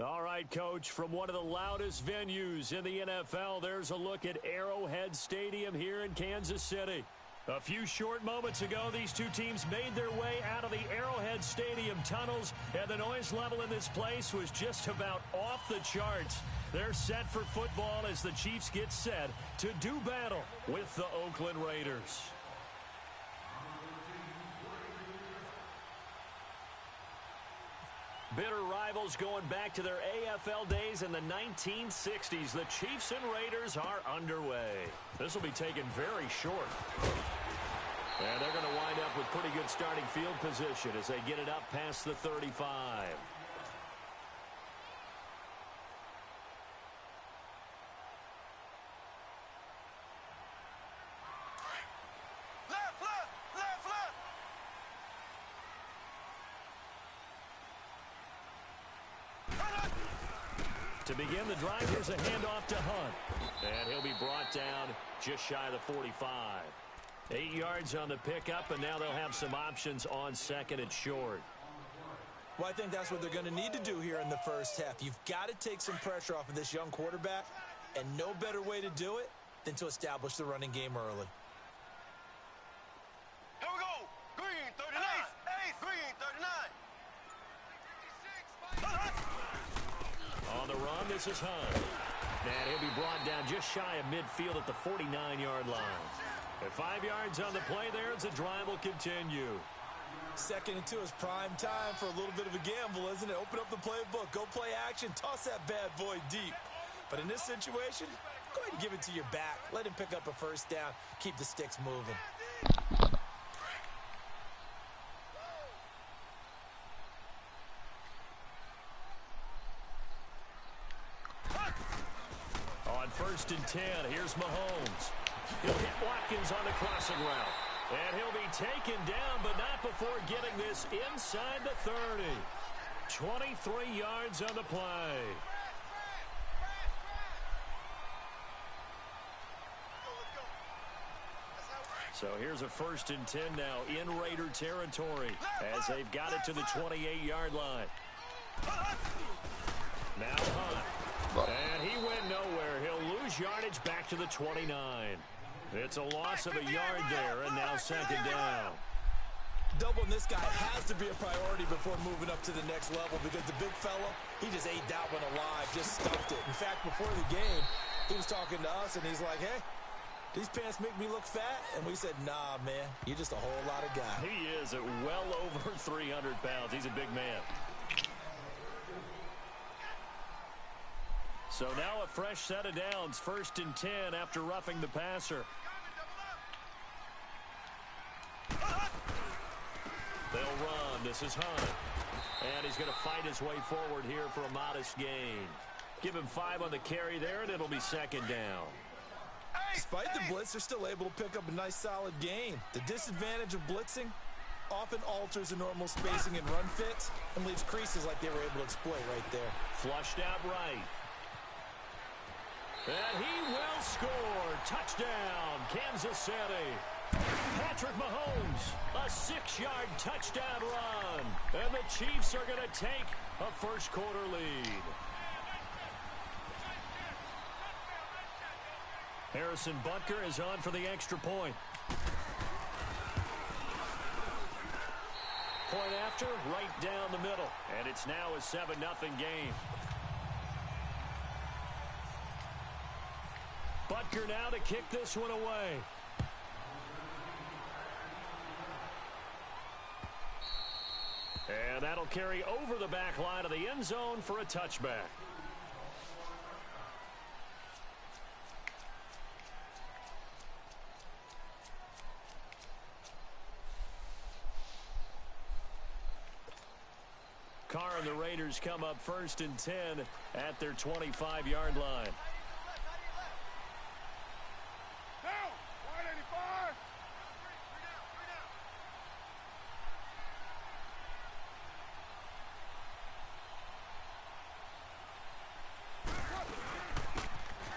All right, Coach, from one of the loudest venues in the NFL, there's a look at Arrowhead Stadium here in Kansas City. A few short moments ago, these two teams made their way out of the Arrowhead Stadium tunnels, and the noise level in this place was just about off the charts. They're set for football as the Chiefs get set to do battle with the Oakland Raiders. Bitter rivals going back to their AFL days in the 1960s. The Chiefs and Raiders are underway. This will be taken very short. And they're going to wind up with pretty good starting field position as they get it up past the 35. To begin the drive, here's a handoff to Hunt. And he'll be brought down just shy of the 45. 8 yards on the pickup, and now they'll have some options on second and short. Well, I think that's what they're going to need to do here in the first half. You've got to take some pressure off of this young quarterback, and no better way to do it than to establish the running game early. Here we go. Green 39. Green 39. On the run, this is Hunt. And he'll be brought down just shy of midfield at the 49-yard line. At 5 yards on the play there, as the drive will continue. 2nd and 2 is prime time for a little bit of a gamble, isn't it? Open up the playbook, go play action, toss that bad boy deep. But in this situation, go ahead and give it to your back. Let him pick up a first down, keep the sticks moving. On 1st and 10, here's Mahomes. He'll hit Watkins on the crossing route. And he'll be taken down, but not before getting this inside the 30. 23 yards on the play. So here's a 1st and 10 now in Raider territory as they've got it to the 28-yard line. Now Hunt. And he went nowhere. He'll lose yardage back to the 29. It's a loss of a yard there, and now 2nd down. Doubling this guy has to be a priority before moving up to the next level because the big fella, he just ate that one alive, just stuffed it. In fact, before the game, he was talking to us, and he's like, hey, these pants make me look fat. And we said, nah, man, you're just a whole lot of guy. He is at well over 300 pounds. He's a big man. So now a fresh set of downs, 1st and 10 after roughing the passer. They'll run. This is Hunt. And he's going to fight his way forward here for a modest gain. Give him 5 on the carry there, and it'll be 2nd down. Despite the blitz, they're still able to pick up a nice, solid gain. The disadvantage of blitzing often alters the normal spacing and run fits and leaves creases like they were able to exploit right there. Flushed out right. And he will score. Touchdown, Kansas City. Patrick Mahomes, a 6-yard touchdown run. And the Chiefs are going to take a first-quarter lead. Harrison Butker is on for the extra point. Point after, right down the middle. And it's now a 7-0 game. Butker now to kick this one away. And that'll carry over the back line of the end zone for a touchback. Carr and the Raiders come up 1st and 10 at their 25-yard line.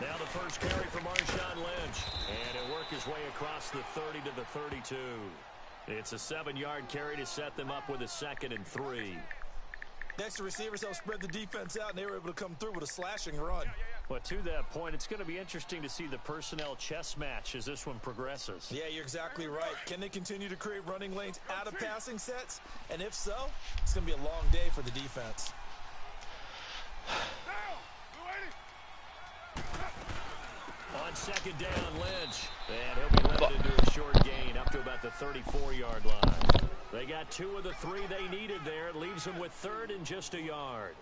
Now the first carry for Marshawn Lynch. And he'll work his way across the 30 to the 32. It's a 7-yard carry to set them up with a 2nd and 3. Next to receivers helped spread the defense out, and they were able to come through with a slashing run. Well, to that point, it's going to be interesting to see the personnel chess match as this one progresses. Yeah, you're exactly right. Can they continue to create running lanes out of passing sets? And if so, it's going to be a long day for the defense. On second down, Lynch. And he'll be limited to a short gain up to about the 34-yard line. They got 2 of the 3 they needed there. It leaves them with 3rd and just a yard.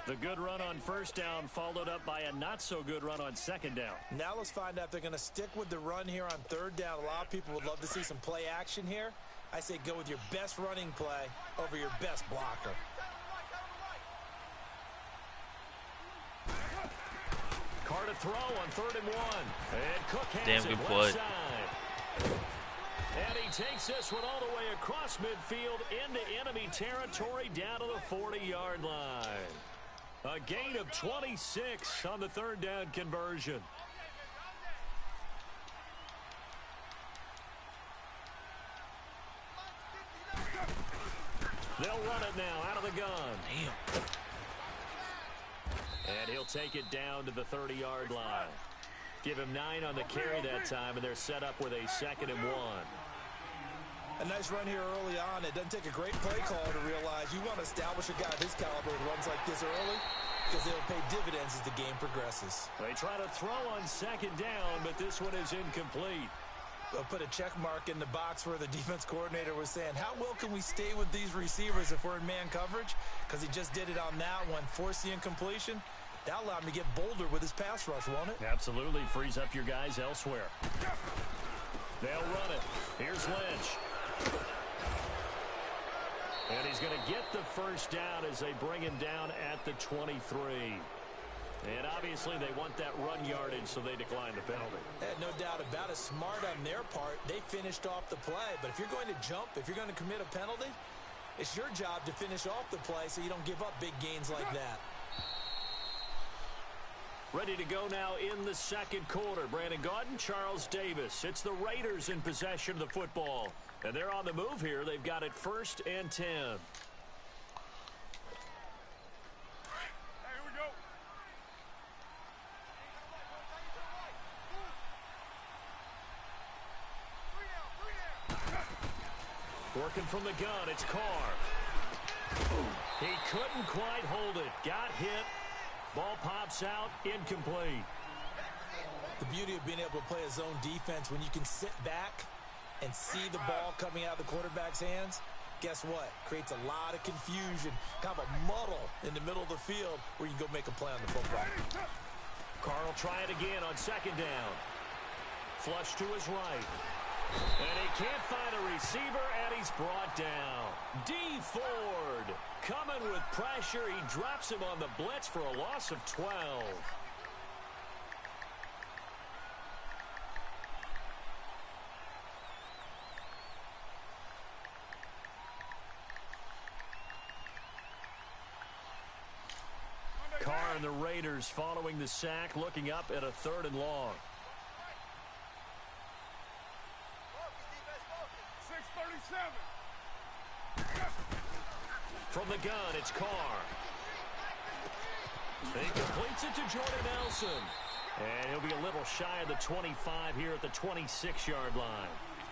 The good run on first down followed up by a not-so-good run on second down. Now let's find out if they're going to stick with the run here on 3rd down. A lot of people would love to see some play action here. I say go with your best running play over your best blocker. Carr to throw on 3rd and 1. And Cook has Damn good play. And he takes this one all the way across midfield into enemy territory down to the 40-yard line. A gain of 26 on the 3rd down conversion. They'll run it now out of the gun. Damn. And he'll take it down to the 30-yard line. Give him 9 on the carry that time, and they're set up with a 2nd and 1. A nice run here early on. It doesn't take a great play call to realize you want to establish a guy of his caliber with runs like this early because they'll pay dividends as the game progresses. They try to throw on 2nd down, but this one is incomplete. They'll put a check mark in the box where the defense coordinator was saying, how well can we stay with these receivers if we're in man coverage? Because he just did it on that one, forced the incompletion. That allowed him to get bolder with his pass rush, won't it? Absolutely. Frees up your guys elsewhere. They'll run it. Here's Lynch. And he's going to get the first down as they bring him down at the 23. And obviously they want that run yardage, so they decline the penalty. No doubt about it. Smart on their part. They finished off the play. But if you're going to jump, if you're going to commit a penalty, it's your job to finish off the play so you don't give up big gains like that. Ready to go now in the 2nd quarter. Brandon Gaudin, Charles Davis. It's the Raiders in possession of the football. And they're on the move here. They've got it 1st and 10. Hey, here we go. Working from the gun, it's Carr. He couldn't quite hold it. Got hit. Ball pops out, incomplete. The beauty of being able to play a zone defense when you can sit back and see the ball coming out of the quarterback's hands, guess what? Creates a lot of confusion, kind of a muddle in the middle of the field where you can go make a play on the football. Carr will try it again on 2nd down. Flush to his right. And he can't find a receiver, and he's brought down. D. Ford coming with pressure. He drops him on the blitz for a loss of 12. Carr and the Raiders following the sack, looking up at a 3rd and long. 6:37. From the gun, it's Carr. He completes it to Jordan Nelson. And he'll be a little shy of the 25 here at the 26-yard line.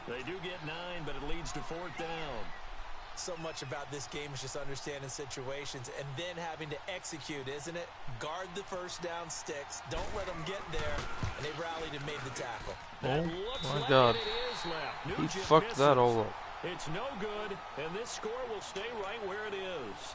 They do get 9, but it leads to 4th down. So much about this game is just understanding situations and then having to execute, isn't it? Guard the first down sticks. Don't let them get there. And they rallied and made the tackle. Oh, my God. He fucked that all up. It's no good, and this score will stay right where it is.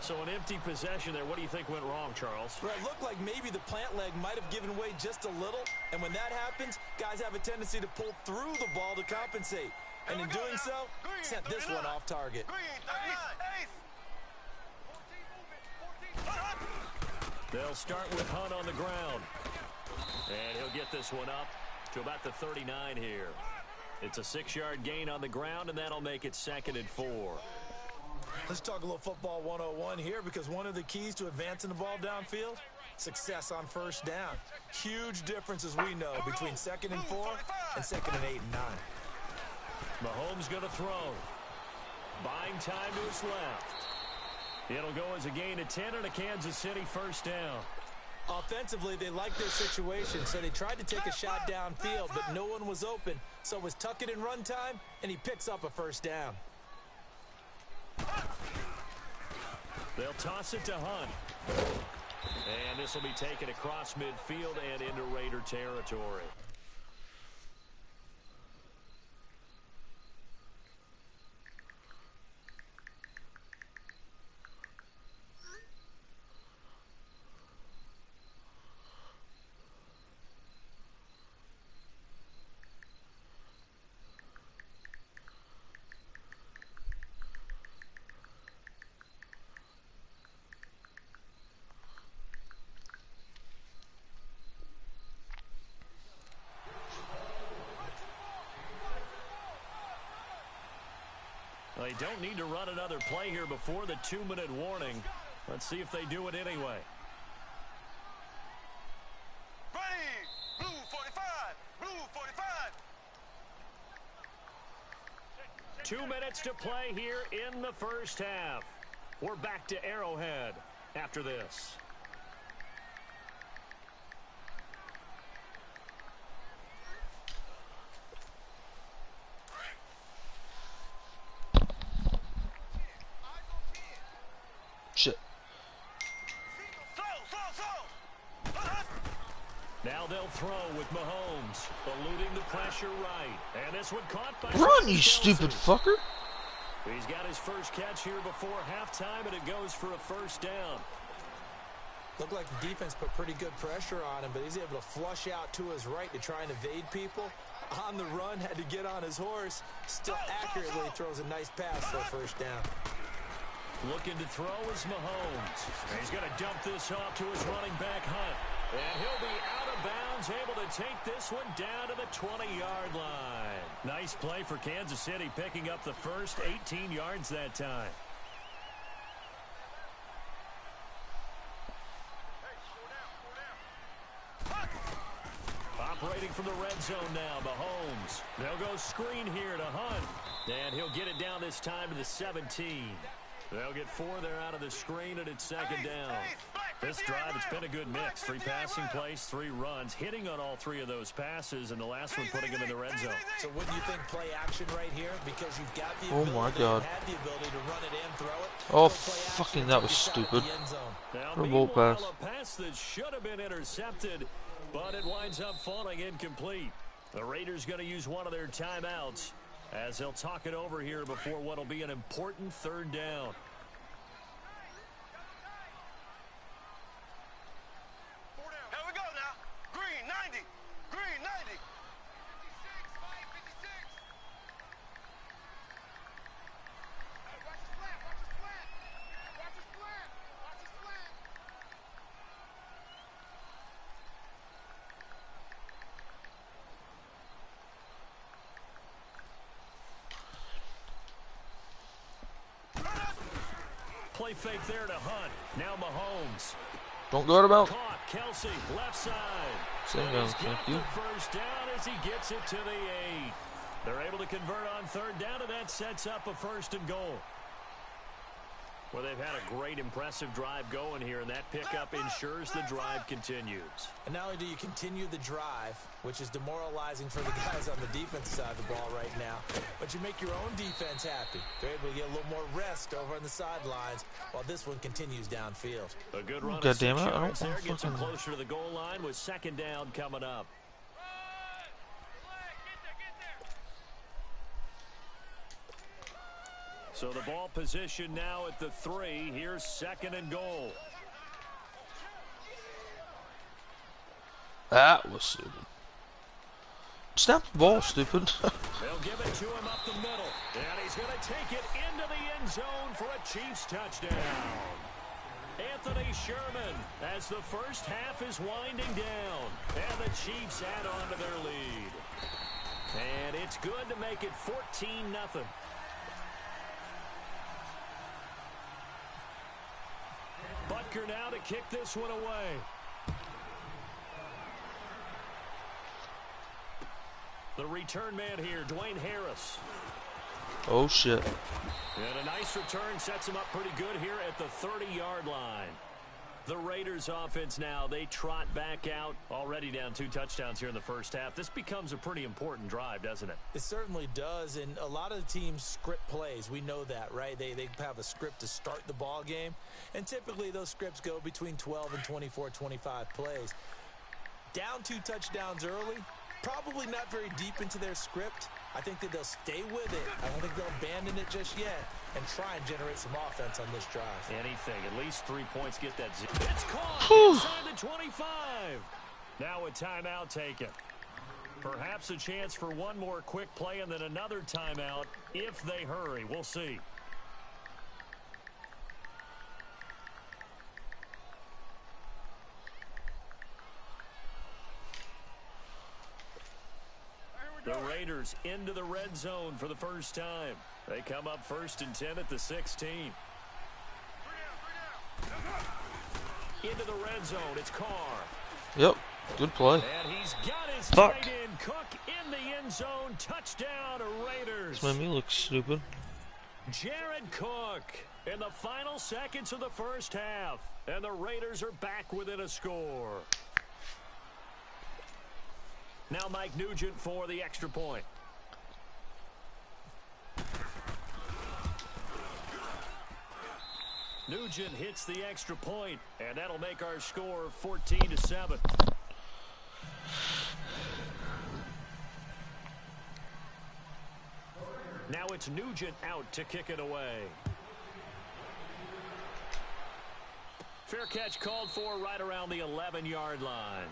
So an empty possession there. What do you think went wrong, Charles? Well, it looked like maybe the plant leg might have given way just a little. And when that happens, guys have a tendency to pull through the ball to compensate. And in doing so, sent this one off target. They'll start with Hunt on the ground. And he'll get this one up to about the 39 here. It's a 6-yard gain on the ground, and that'll make it 2nd and 4. Let's talk a little football 101 here, because one of the keys to advancing the ball downfield, success on first down. Huge difference, as we know, between 2nd and 4 and 2nd and 8 and 9. Mahomes going to throw. Buying time to his left. It'll go as a gain of 10 and a Kansas City first down. Offensively, they liked their situation, so they tried to take a shot downfield, but no one was open. So it was tuck it in run time, and he picks up a first down. They'll toss it to Hunt. And this will be taken across midfield and into Raider territory. They don't need to run another play here before the 2-minute warning. Let's see if they do it anyway. Ready! Blue 45! Blue 45! 2 minutes to play here in the first half. We're back to Arrowhead after this. Shit. Now they'll throw with Mahomes, eluding the pressure right. And this one caught by Run, you stupid fucker. He's got his first catch here before halftime, and it goes for a first down. Looked like the defense put pretty good pressure on him, but he's able to flush out to his right to try and evade people. On the run, had to get on his horse. Still accurately throws a nice pass for a first down. Looking to throw is Mahomes. And he's going to dump this off to his running back, Hunt. And he'll be out of bounds, able to take this one down to the 20-yard line. Nice play for Kansas City, picking up the first 18 yards that time. Operating from the red zone now, Mahomes. They'll go screen here to Hunt. And he'll get it down this time to the 17. They'll get 4 there out of the screen, and it's second down. This drive, it's been a good mix. 3 passing plays, 3 runs, hitting on all 3 of those passes, and the last one putting him in the red zone. So wouldn't you think play action right here? Because you've got the Oh ability, my God. had the ability to run it and throw it. Oh, Play action fucking, and that take was a shot at stupid. the end zone. Now, For a bolt meanwhile, pass. a pass that should have been intercepted, but it winds up falling incomplete. The Raiders going to use one of their timeouts as they'll talk it over here before what will be an important third down. Here we go now. Green 90. Green 90. Play fake there to Hunt. Now Mahomes. Don't go out about. Caught. Kelsey, left side. Same And down, he's got thank you. the first down as he gets it to the 8. They're able to convert on third down, and that sets up a first and goal. Well, they've had a great, impressive drive going here, and that pickup ensures the drive continues. And not only do you continue the drive, which is demoralizing for the guys on the defense side of the ball right now, but you make your own defense happy. They're able to get a little more rest over on the sidelines while this one continues downfield. A good run God of 6 damn it, I don't yards there, gets him fucking- closer to the goal line with second down coming up. So the ball position now at the 3. Here's second and goal. That was stupid. Snap the ball, stupid. They'll give it to him up the middle. And he's going to take it into the end zone for a Chiefs touchdown. Anthony Sherman as the first half is winding down. And the Chiefs add on to their lead. And it's good to make it 14-0. Butker now to kick this one away. The return man here, Dwayne Harris. Oh, shit. And a nice return sets him up pretty good here at the 30-yard line. The Raiders offense now, they trot back out, already down 2 touchdowns here in the first half. This becomes a pretty important drive, doesn't it? It certainly does, and a lot of the teams script plays. We know that, right? They have a script to start the ball game, and typically those scripts go between 12 and 24, 25 plays. Down 2 touchdowns early, probably not very deep into their script. I think that they'll stay with it. I don't think they'll abandon it just yet and try and generate some offense on this drive. Anything. At least 3 points get that. It's caught inside the 25. Now a timeout taken. Perhaps a chance for one more quick play and then another timeout if they hurry. We'll see. The Raiders into the red zone for the first time. They come up 1st and 10 at the 16. Into the red zone. It's Carr. Yep. Good play. And he's got his tight end Cook in the end zone. Touchdown, Raiders. This made me look stupid. Jared Cook in the final seconds of the first half. And the Raiders are back within a score. Now Mike Nugent for the extra point. Nugent hits the extra point, and that'll make our score 14-7. Now it's Nugent out to kick it away. Fair catch called for right around the 11-yard line.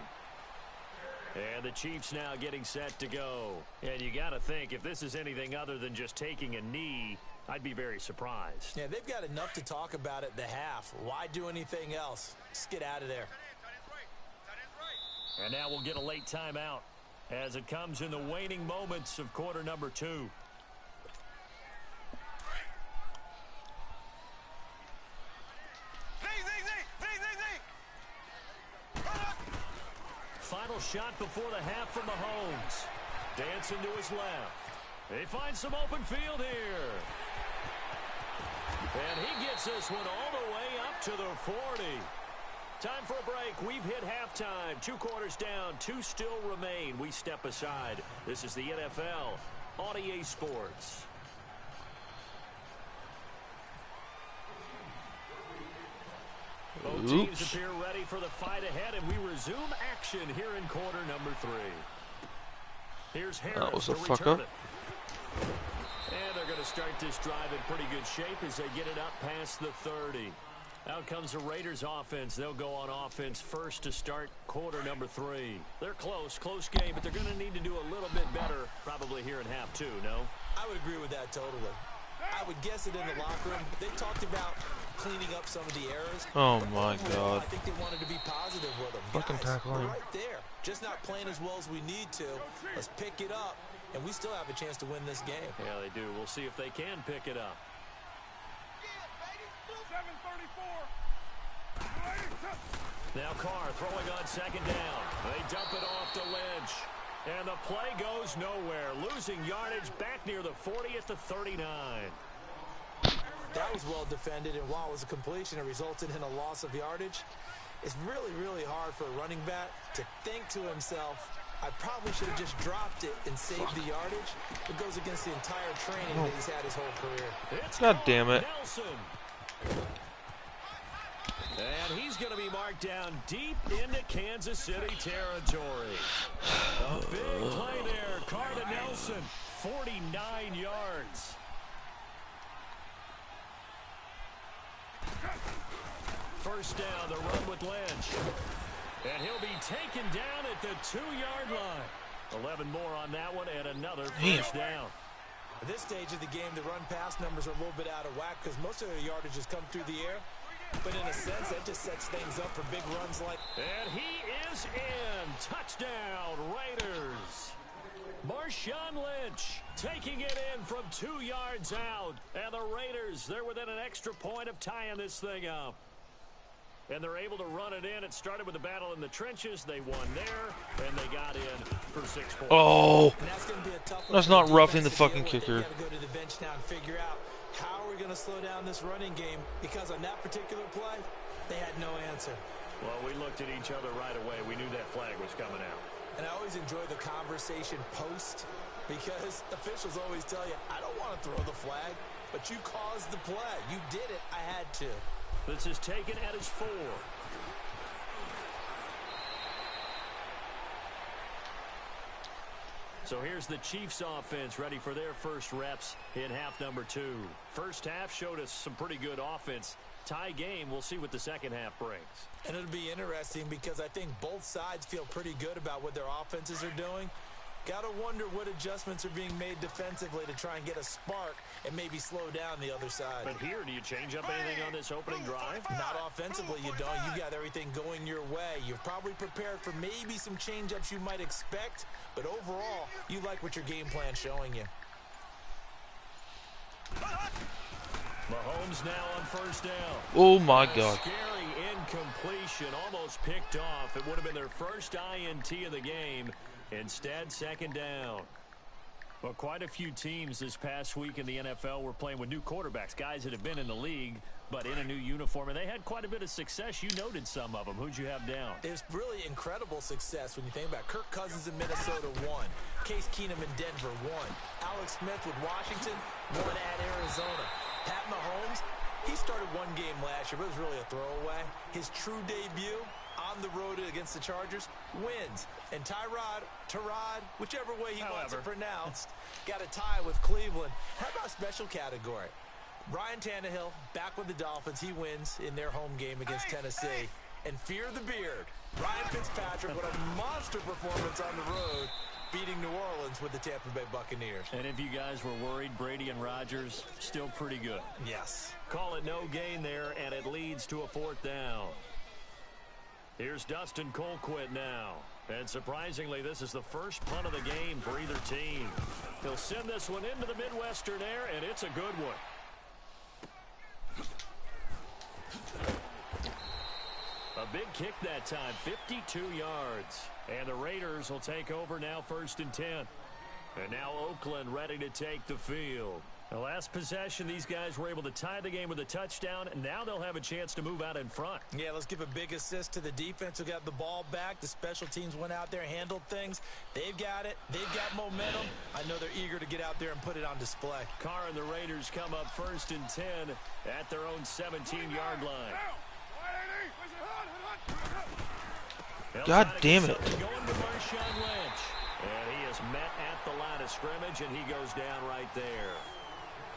And the Chiefs now getting set to go. And you got to think, if this is anything other than just taking a knee, I'd be very surprised. Yeah, they've got enough to talk about at the half. Why do anything else? Just get out of there. And now we'll get a late timeout as it comes in the waning moments of quarter number 2. Final shot before the half from Mahomes. Dancing to his left. They find some open field here. And he gets this one all the way up to the 40. Time for a break. We've hit halftime. 2 quarters down. 2 still remain. We step aside. This is the NFL on EA Sports. Both teams appear ready for the fight ahead, and we resume action here in quarter number 3. Here's Harris. That was a to fuck return up. it. And they're going to start this drive in pretty good shape as they get it up past the 30. Out comes the Raiders offense. They'll go on offense first to start quarter number 3. They're close game, but they're going to need to do a little bit better probably here in half 2, no? I would agree with that totally. I would guess it in the locker room. They talked about cleaning up some of the errors. Oh my God. I think they wanted to be positive with them. Fucking tackle him. Right there. Just not playing as well as we need to. Let's pick it up, and we still have a chance to win this game. Yeah, they do. We'll see if they can pick it up. Now Carr throwing on 2nd down. They dump it off to Lynch. And the play goes nowhere. Losing yardage back near the 40 at the 39. That was well defended, and while it was a completion, it resulted in a loss of yardage. It's really, really hard for a running back to think to himself, I probably should have just dropped it and saved the yardage. It goes against the entire training that he's had his whole career. God damn it. Nelson. And he's going to be marked down deep into Kansas City territory. A big play there. Carr to Nelson, 49 yards. First down, the run with Lynch. And he'll be taken down at the 2-yard line. 11 more on that one and another first down. At this stage of the game, the run-pass numbers are a little bit out of whack because most of the yardage has come through the air. But in a sense, that just sets things up for big runs like... And he is in. Touchdown, Raiders. Marshawn Lynch taking it in from 2 yards out. And the Raiders, they're within an extra point of tying this thing up. And they're able to run it in. It started with a battle in the trenches. They won there, and they got in for 6 points. Oh, that's not roughing the fucking kicker. bench now and figure out how are we going to slow down this running game, because on that particular play, they had no answer. Well, we looked at each other right away. We knew that flag was coming out. And I always enjoy the conversation post, because officials always tell you, I don't want to throw the flag, but you caused the play. You did it. I had to. This is taken at his 4. So here's the Chiefs offense ready for their first reps in half number 2. First half showed us some pretty good offense. Tie game. We'll see what the second half brings. And it'll be interesting because I think both sides feel pretty good about what their offenses are doing. Got to wonder what adjustments are being made defensively to try and get a spark and maybe slow down the other side. But here, do you change up anything on this opening drive? Not offensively, you don't. You got everything going your way. You're probably prepared for maybe some change-ups you might expect, but overall, you like what your game plan's showing you. Mahomes now on first down. Oh, my God. Scary incompletion, almost picked off. It would have been their first INT of the game. Instead, second down. Well, quite a few teams this past week in the NFL were playing with new quarterbacks, guys that have been in the league, but in a new uniform. And they had quite a bit of success. You noted some of them. Who'd you have down? It's really incredible success when you think about Kirk Cousins in Minnesota, 1. Case Keenum in Denver, 1. Alex Smith with Washington, 1 at Arizona. Pat Mahomes, he started one game last year, but it was really a throwaway. His true debut on the road against the Chargers wins. And Tyrod, whichever way he wants it pronounced, got a tie with Cleveland. How about special category? Ryan Tannehill back with the Dolphins. He wins in their home game against Tennessee. And fear the beard. Ryan Fitzpatrick with a monster performance on the road, beating New Orleans with the Tampa Bay Buccaneers. And if you guys were worried, Brady and Rodgers still pretty good. Yes. Call it no gain there, and it leads to a 4th down. Here's Dustin Colquitt now. And surprisingly, this is the first punt of the game for either team. He'll send this one into the Midwestern air, and it's a good one. A big kick that time, 52 yards. And the Raiders will take over now, 1st and 10. And now Oakland ready to take the field. The last possession, these guys were able to tie the game with a touchdown, and now they'll have a chance to move out in front. Yeah, let's give a big assist to the defense who got the ball back. The special teams went out there, handled things. They've got it. They've got momentum. I know they're eager to get out there and put it on display. Carr and the Raiders come up 1st and 10 at their own 17-yard line. God damn it. Going to Marshawn Lynch. And he is met at the line of scrimmage, and he goes down right there.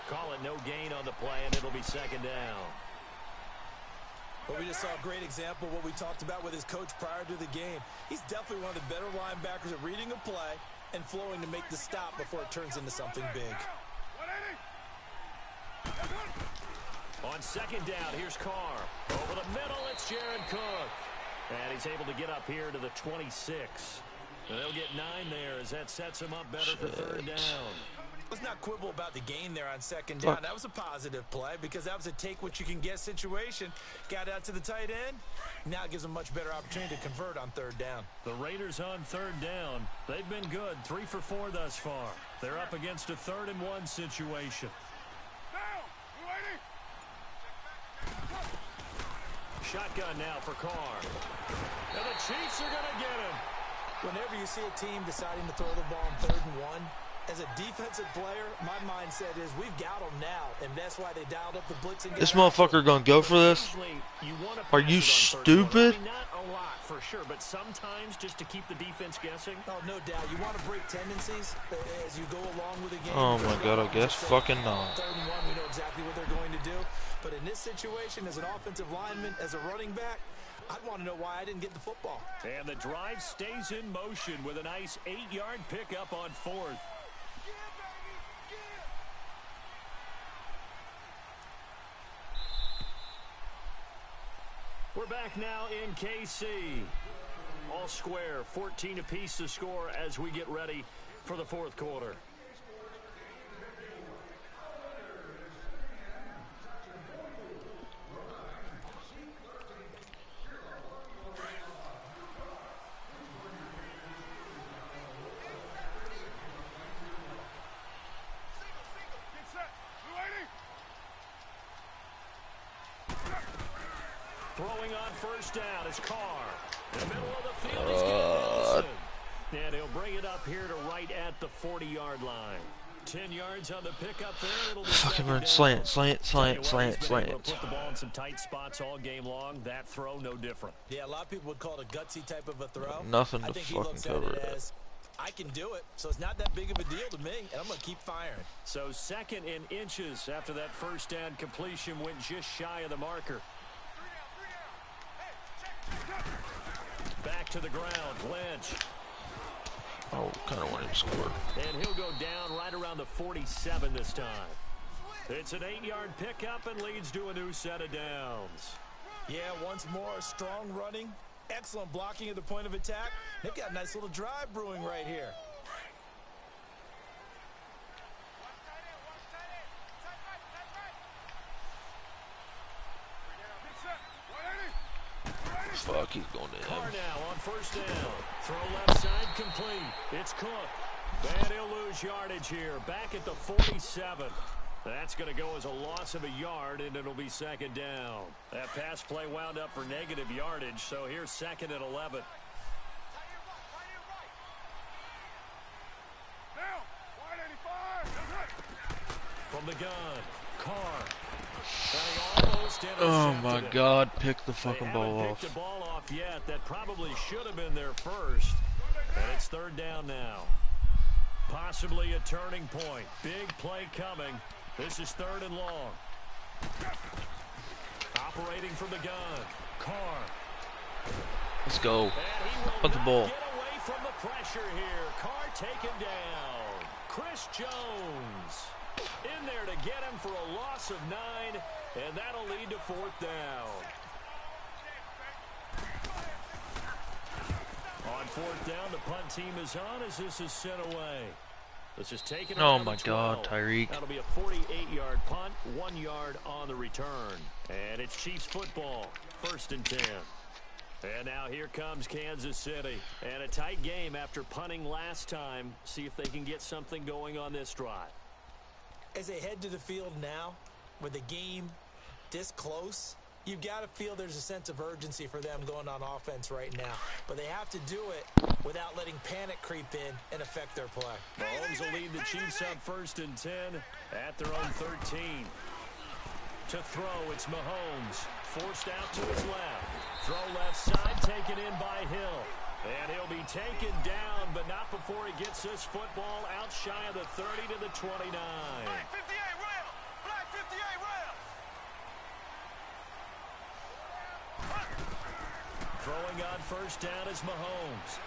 Call it no gain on the play, and it'll be 2nd down. Well, we just saw a great example of what we talked about with his coach prior to the game. He's definitely one of the better linebackers at reading a play and flowing to make the stop before it turns into something big. On 2nd down, here's Carr. Over the middle, it's Jared Cook. And he's able to get up here to the 26. And they'll get 9 there as that sets him up better for 3rd down. Let's not quibble about the gain there on 2nd down. That was a positive play because that was a take-what-you-can-get situation. Got out to the tight end. Now it gives them a much better opportunity to convert on 3rd down. The Raiders on 3rd down. They've been good, 3 for 4 thus far. They're up against a 3rd and 1 situation. Shotgun now for Carr. And the Chiefs are going to get him. Whenever you see a team deciding to throw the ball on 3rd and 1, as a defensive player, my mindset is we've got them now, and that's why they dialed up the blitz. And this motherfucker gonna go for this? Are you stupid? Not a lot for sure, but sometimes just to keep the defense guessing. Oh, no doubt. You want to break tendencies as you go along with the game. Oh my God, I guess fucking not. 3rd and 1, we know exactly what they're going to do. But in this situation, as an offensive lineman, as a running back, I'd want to know why I didn't get the football. And the drive stays in motion with a nice 8-yard pickup on 4th. We're back now in KC. All square, 14 apiece to score as we get ready for the 4th quarter. Get set. Throwing on first down is Carr. In the middle of the field, he's got Wilson. And he'll bring it up here to right at the 40-yard line. 10 yards on the pickup there. It'll be Fucking run, slant. Put the ball in some tight spots all game long. That throw, no different. Yeah, a lot of people would call it a gutsy type of a throw. Nothing to I think he fucking looks cover at it it. as, I can do it, so it's not that big of a deal to me, and I'm going to keep firing. So 2nd and inches after that first down completion went just shy of the marker. Back to the ground, Lynch. Oh, kind of want him to score. And he'll go down right around the 47 this time. It's an 8-yard pickup and leads to a new set of downs. Yeah, once more, strong running, excellent blocking at the point of attack. They've got a nice little drive brewing right here. Fuck, he's going to him. Carr now on first down. Throw left side complete. It's Cook. And he'll lose yardage here. Back at the 47. That's going to go as a loss of a yard, and it'll be 2nd down. That pass play wound up for negative yardage, so here's 2nd and 11. From the gun, Carr. Oh my God, pick the fucking ball off. off. The ball off yet. That probably should have been there first. And it's 3rd down now. Possibly a turning point. Big play coming. This is 3rd and long. Operating from the gun. Carr. Let's go. Put the ball. Get away from the pressure here. Carr taken down. Chris Jones in there to get him for a loss of 9, and that'll lead to 4th down. On 4th down, the punt team is on as this is sent away. This is taken. Oh my God, Tyreek. That'll be a 48-yard punt, 1 yard on the return. And it's Chiefs football, 1st and 10. And now here comes Kansas City. And a tight game after punting last time. See if they can get something going on this drive. As they head to the field now, with the game this close, you've got to feel there's a sense of urgency for them going on offense right now. But they have to do it without letting panic creep in and affect their play. Mahomes will lead the Chiefs up 1st and 10 at their own 13. To throw, it's Mahomes. Forced out to his left. Throw left side, taken in by Hill. And he'll be taken down, but not before he gets this football out shy of the 30 to the 29. Black 58 rail! Black 58 rail! Throwing on first down is Mahomes.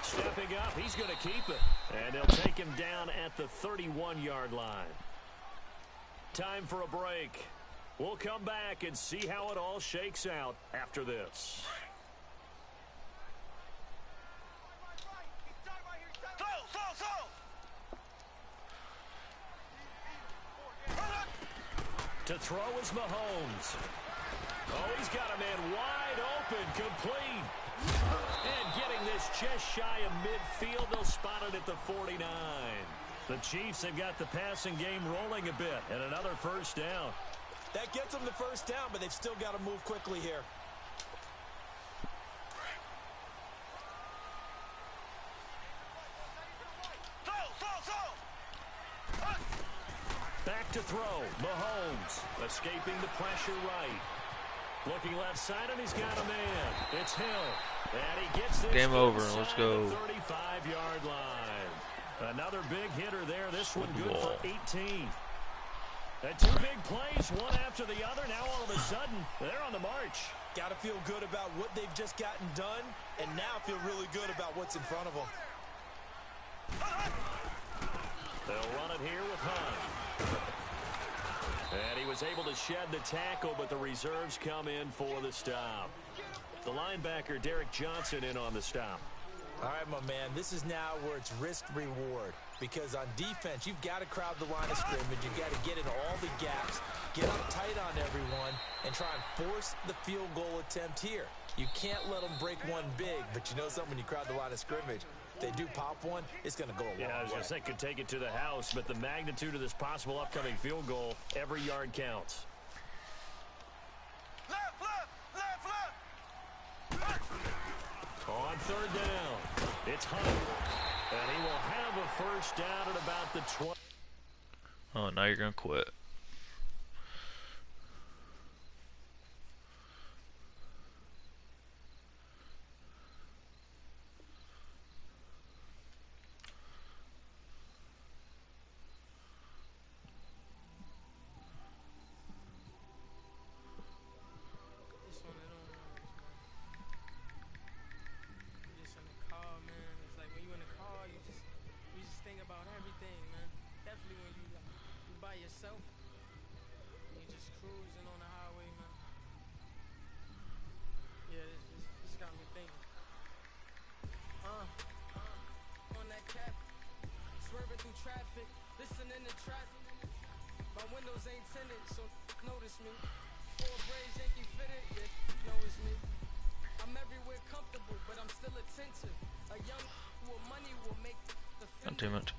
Stepping up, he's going to keep it. And they'll take him down at the 31-yard line. Time for a break. We'll come back and see how it all shakes out after this. To throw is Mahomes. Oh, he's got a man wide open, complete. And getting this just shy of midfield, they'll spot it at the 49. The Chiefs have got the passing game rolling a bit, and another 1st down. That gets them the 1st down, but they've still got to move quickly here. Back to throw, Mahomes, escaping the pressure right. Looking left side, and he's got a man. It's Hill, and he gets this game over. Let's go. 35-yard line. Another big hitter there. This one good for 18. And 2 big plays, one after the other. Now all of a sudden, they're on the march. Got to feel good about what they've just gotten done, and now feel really good about what's in front of them. They'll run it here with Hunt. And he was able to shed the tackle, but the reserves come in for the stop. The linebacker, Derek Johnson, in on the stop. All right, my man, this is now where it's risk-reward. Because on defense, you've got to crowd the line of scrimmage. You've got to get in all the gaps, get up tight on everyone, and try and force the field goal attempt here. You can't let them break one big, but you know something, when you crowd the line of scrimmage, if they do pop one, it's going to go a long way. Yeah, I was going to say, could take it to the house, but the magnitude of this possible upcoming field goal, every yard counts. Left, on third down. It's Hunt. And he will have a first down at about the 20. Oh, now you're going to quit. God damn it.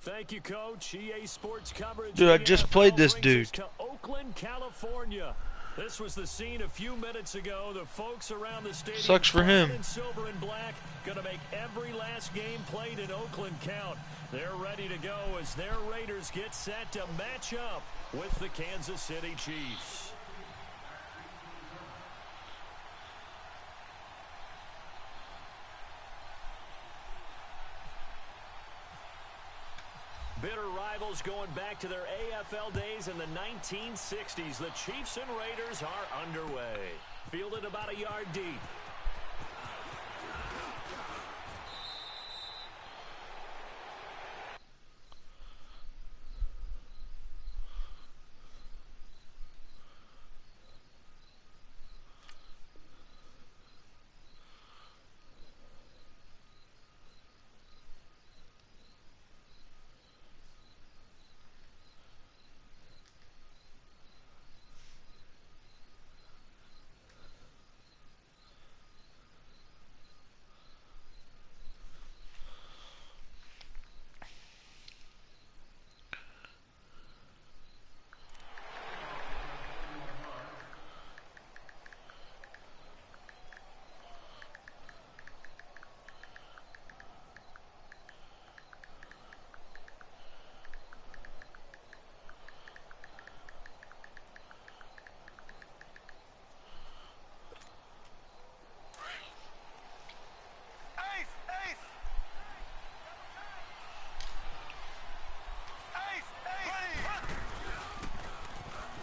Thank you, Coach. EA Sports coverage. Dude, I just played this dude. To Oakland, California. This was the scene a few minutes ago. The folks around the stadium. Sucks for him. In silver and black, going to make every last game played in Oakland count. They're ready to go as their Raiders get set to match up with the Kansas City Chiefs. Bitter rivals going back to their AFL days in the 1960s. The Chiefs and Raiders are underway. Fielded about a yard deep.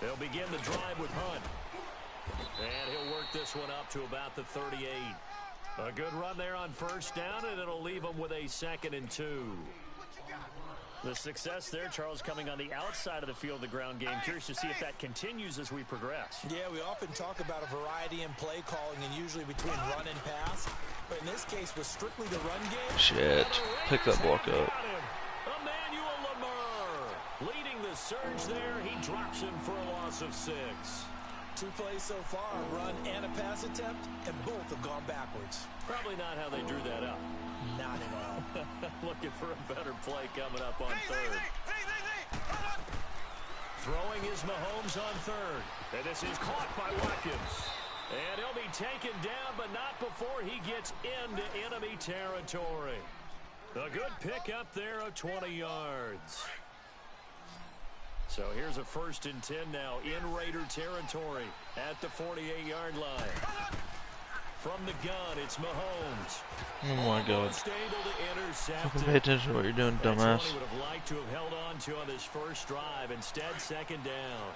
They'll begin the drive with Hunt. And he'll work this one up to about the 38. A good run there on first down, and it'll leave him with a 2nd and 2. The success there, Charles, coming on the outside of the field, the ground game. Curious to see if that continues as we progress. Yeah, we often talk about a variety in play calling and usually between run and pass. But in this case, with strictly the run game. Shit. Pick that block up. Leading the surge there, he drops him for a loss of 6. 2 plays so far, a run and a pass attempt, and both have gone backwards. Probably not how they drew that up. Not at all. Looking for a better play coming up on third. Throwing is Mahomes on third. And this is caught by Watkins. And he'll be taken down, but not before he gets into enemy territory. A good pick up there of 20 yards. So here's a 1st and 10 now in Raider territory at the 48-yard line. From the gun, it's Mahomes. Oh my God. Able to intercept Pay attention to what you're doing, dumbass. That's what he would have liked to have held on to on this first drive. Instead, 2nd down.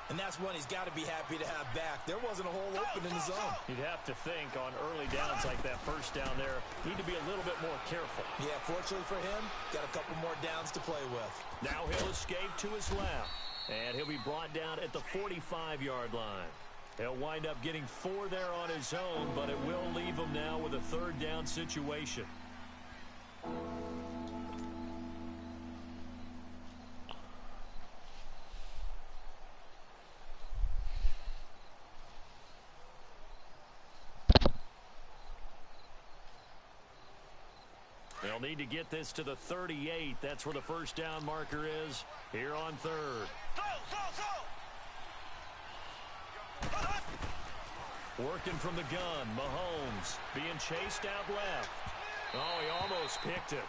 And that's one he's got to be happy to have back. There wasn't a hole open in the zone. You'd have to think on early downs like that first down there, need to be a little bit more careful. Yeah, fortunately for him, got a couple more downs to play with. Now he'll escape to his left, and he'll be brought down at the 45-yard line. He'll wind up getting 4 there on his own, but it will leave him now with a third down situation. They'll need to get this to the 38. That's where the first down marker is here on third. Working from the gun, Mahomes being chased out left. Oh, he almost picked it.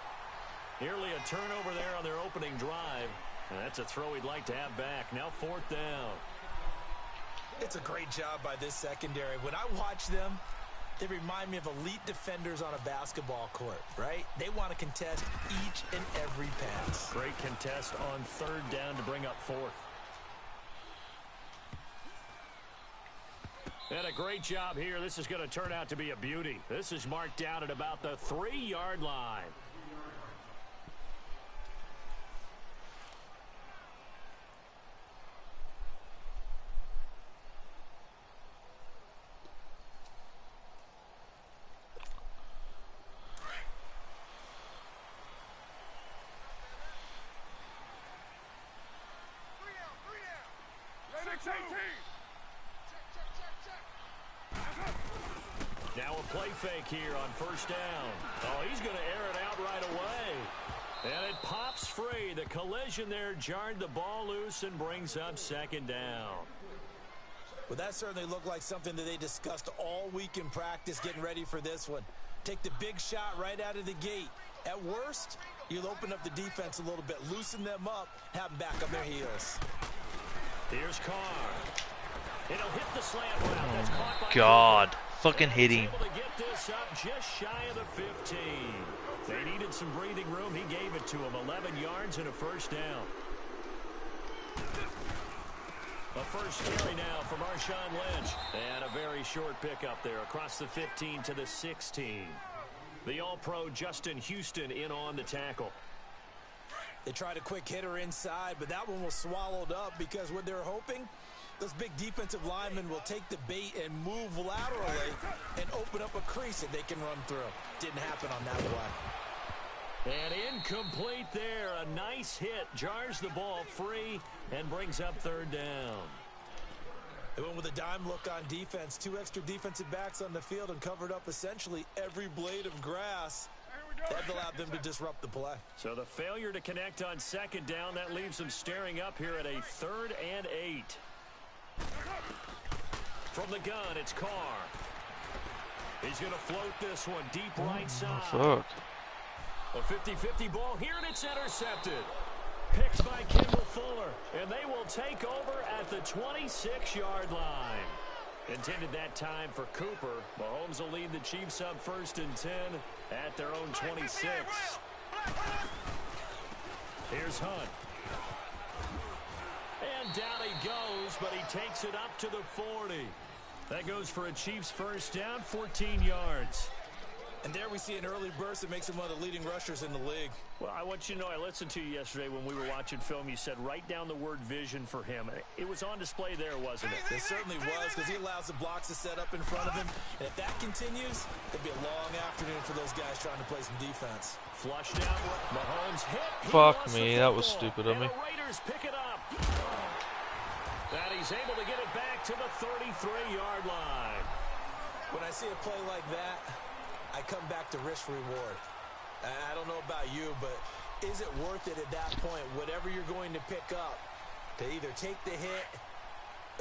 Nearly a turnover there on their opening drive. And that's a throw he'd like to have back. Now fourth down. It's a great job by this secondary. When I watch them, they remind me of elite defenders on a basketball court, right? They want to contest each and every pass. Great contest on third down to bring up fourth. And a great job here. This is going to turn out to be a beauty. This is marked down at about the 3-yard line. Now a play fake here on first down. Oh, he's going to air it out right away. And it pops free. The collision there jarred the ball loose and brings up second down. Well, that certainly looked like something that they discussed all week in practice getting ready for this one. Take the big shot right out of the gate. At worst, you'll open up the defense a little bit, loosen them up, have them back on their heels. Here's Carr. It'll hit the slant route. That's caught by God. Fucking hit him. Able to get this up just shy of the 15. They needed some breathing room. He gave it to him. 11 yards and a first down. A first carry now for Marshawn Lynch. And a very short pickup there across the 15 to the 16. The All-Pro Justin Houston in on the tackle. They tried a quick hitter inside, but that one was swallowed up because what they're hoping, those big defensive linemen will take the bait and move laterally and open up a crease that they can run through. Didn't happen on that play. And incomplete there. A nice hit. Jars the ball free and brings up third down. They went with a dime look on defense. 2 extra defensive backs on the field and covered up essentially every blade of grass. That allowed them to disrupt the play. So the failure to connect on second down, that leaves them staring up here at a 3rd and 8. From the gun, it's Carr. He's going to float this one deep right side. Fuck. A 50-50 ball here, and it's intercepted. Picked by Kendall Fuller, and they will take over at the 26-yard line. Intended that time for Cooper. Mahomes will lead the Chiefs up 1st and 10 at their own 26. Here's Hunt. And down he goes, but he takes it up to the 40. That goes for a Chiefs first down, 14 yards. And there we see an early burst that makes him one of the leading rushers in the league. Well, I want you to know, I listened to you yesterday when we were watching film. You said write down the word vision for him. It was on display there, wasn't it? It certainly was, because he allows the blocks to set up in front of him. And if that continues, it'll be a long afternoon for those guys trying to play some defense. Flushed out. Mahomes hit. Fuck me, that was stupid of me. And the Raiders pick it up. And he's able to get it back to the 33-yard line. When I see a play like that, I come back to risk reward. I don't know about you, but is it worth it at that point, whatever you're going to pick up, to either take the hit,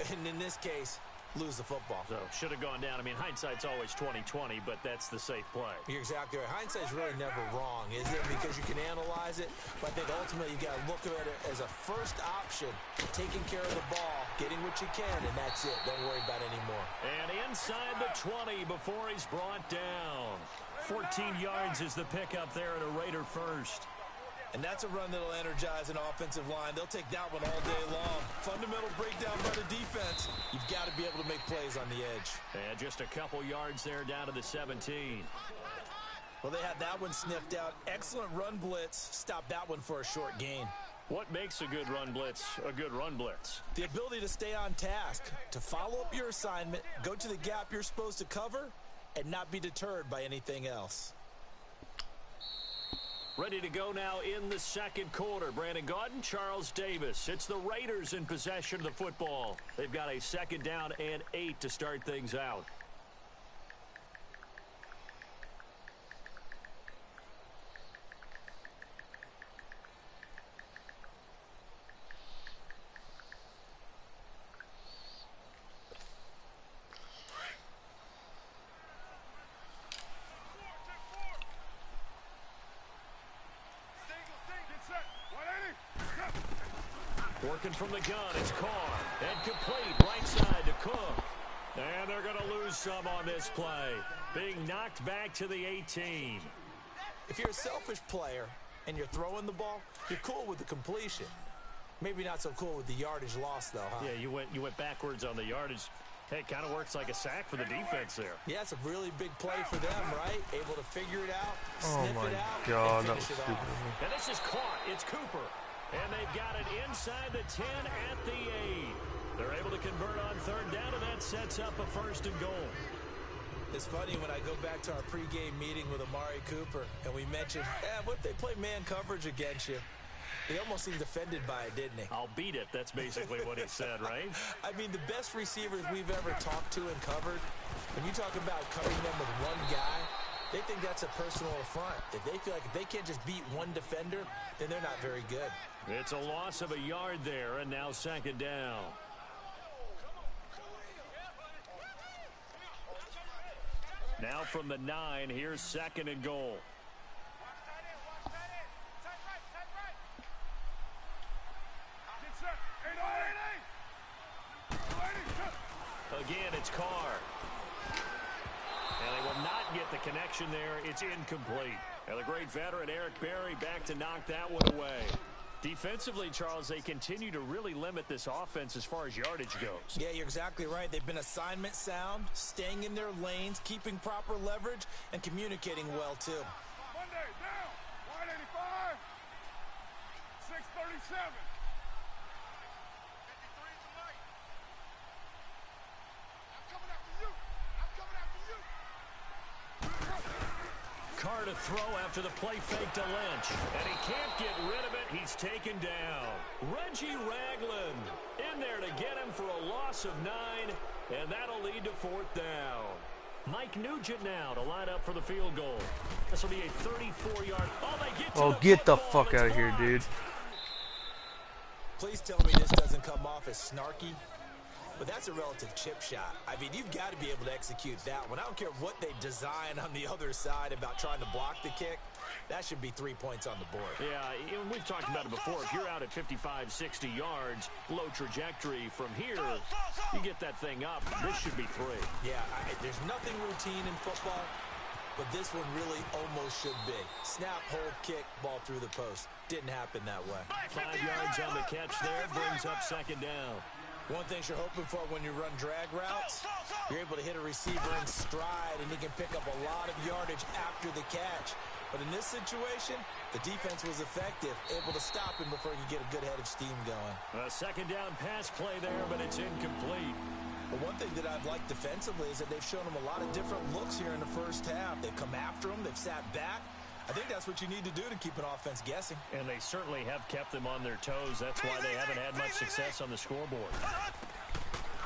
and in this case, lose the football? So, should have gone down. I mean, hindsight's always 20/20, but that's the safe play. You're exactly right. Hindsight's really never wrong, is it? Because you can analyze it, but I think ultimately you got to look at it as a first option, taking care of the ball, getting what you can, and that's it. Don't worry about it anymore. And inside the 20 before he's brought down. 14 yards is the pickup there at a Raider first. And that's a run that'll energize an offensive line. They'll take that one all day long. Fundamental breakdown by the defense. You've got to be able to make plays on the edge. And just a couple yards there down to the 17. Well, they had that one sniffed out. Excellent run blitz. Stop that one for a short gain. What makes a good run blitz a good run blitz? The ability to stay on task, to follow up your assignment, go to the gap you're supposed to cover, and not be deterred by anything else. Ready to go now in the second quarter. Brandon Gaudin, Charles Davis. It's the Raiders in possession of the football. They've got a 2nd down and 8 to start things out. Working from the gun, it's Carr. And complete, right side to Cook. And they're going to lose some on this play. Being knocked back to the 18. If you're a selfish player and you're throwing the ball, you're cool with the completion. Maybe not so cool with the yardage loss, though, huh? Yeah, you went backwards on the yardage. Hey, it kind of works like a sack for the defense there. Yeah, it's a really big play for them, right? Able to figure it out, Oh sniff my it out, God, and that was finish it stupid. off. And this is caught. It's Cooper. And they've got it inside the 10 at the 8. They're able to convert on 3rd down, and that sets up a 1st and goal. It's funny when I go back to our pregame meeting with Amari Cooper, and we mentioned, what if they play man coverage against you? He almost seemed offended by it, didn't he? I'll beat it. That's basically what he said, right? I mean, the best receivers we've ever talked to and covered, when you talk about covering them with one guy, they think that's a personal affront. If they feel like if they can't just beat one defender, then they're not very good. It's a loss of a yard there, and now 2nd down. Now from the 9, here's 2nd and goal. Again, it's Carr. And they will not get the connection there. It's incomplete. And the great veteran Eric Berry back to knock that one away. Defensively, Charles, they continue to really limit this offense as far as yardage goes. Yeah, you're exactly right. They've been assignment sound, staying in their lanes, keeping proper leverage, and communicating well, too. Monday, down. 185. 637. 53 tonight. I'm coming after you. I'm coming after you. Carr to throw after the play fake to Lynch. And he can't get rid of it. He's taken down. Reggie Ragland in there to get him for a loss of 9. And that'll lead to 4th down. Mike Nugent now to line up for the field goal. This will be a 34-yard. Oh, they get to Oh, the get the football. fuck It's out of here, blocked. dude. Please tell me this doesn't come off as snarky. But that's a relative chip shot. I mean, you've got to be able to execute that one. I don't care what they design on the other side about trying to block the kick. That should be 3 points on the board. Yeah, we've talked about it before. If you're out at 55, 60 yards, low trajectory from here, you get that thing up. This should be 3. Yeah, there's nothing routine in football, but this one really almost should be. Snap, hold, kick, ball through the post. Didn't happen that way. 5 yards on the catch there, brings up 2nd down. One thing you're hoping for when you run drag routes, you're able to hit a receiver in stride, and he can pick up a lot of yardage after the catch. But in this situation, the defense was effective, able to stop him before he could get a good head of steam going. A 2nd down pass play there, but it's incomplete. But one thing that I've liked defensively is that they've shown him a lot of different looks here in the first half. They've come after him, they've sat back. I think that's what you need to do to keep an offense guessing. And they certainly have kept them on their toes. That's why they haven't had much success on the scoreboard.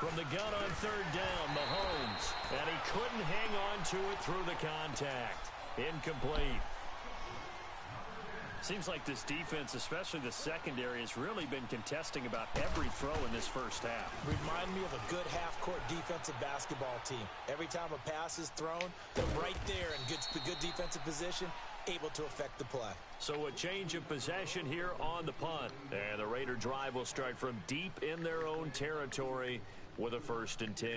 From the gun on 3rd down, Mahomes. And he couldn't hang on to it through the contact. Incomplete. Seems like this defense, especially the secondary, has really been contesting about every throw in this first half. Remind me of a good half-court defensive basketball team. Every time a pass is thrown, they're right there in good defensive position, able to affect the play. So a change of possession here on the punt. And the Raider drive will start from deep in their own territory with a 1st and 10.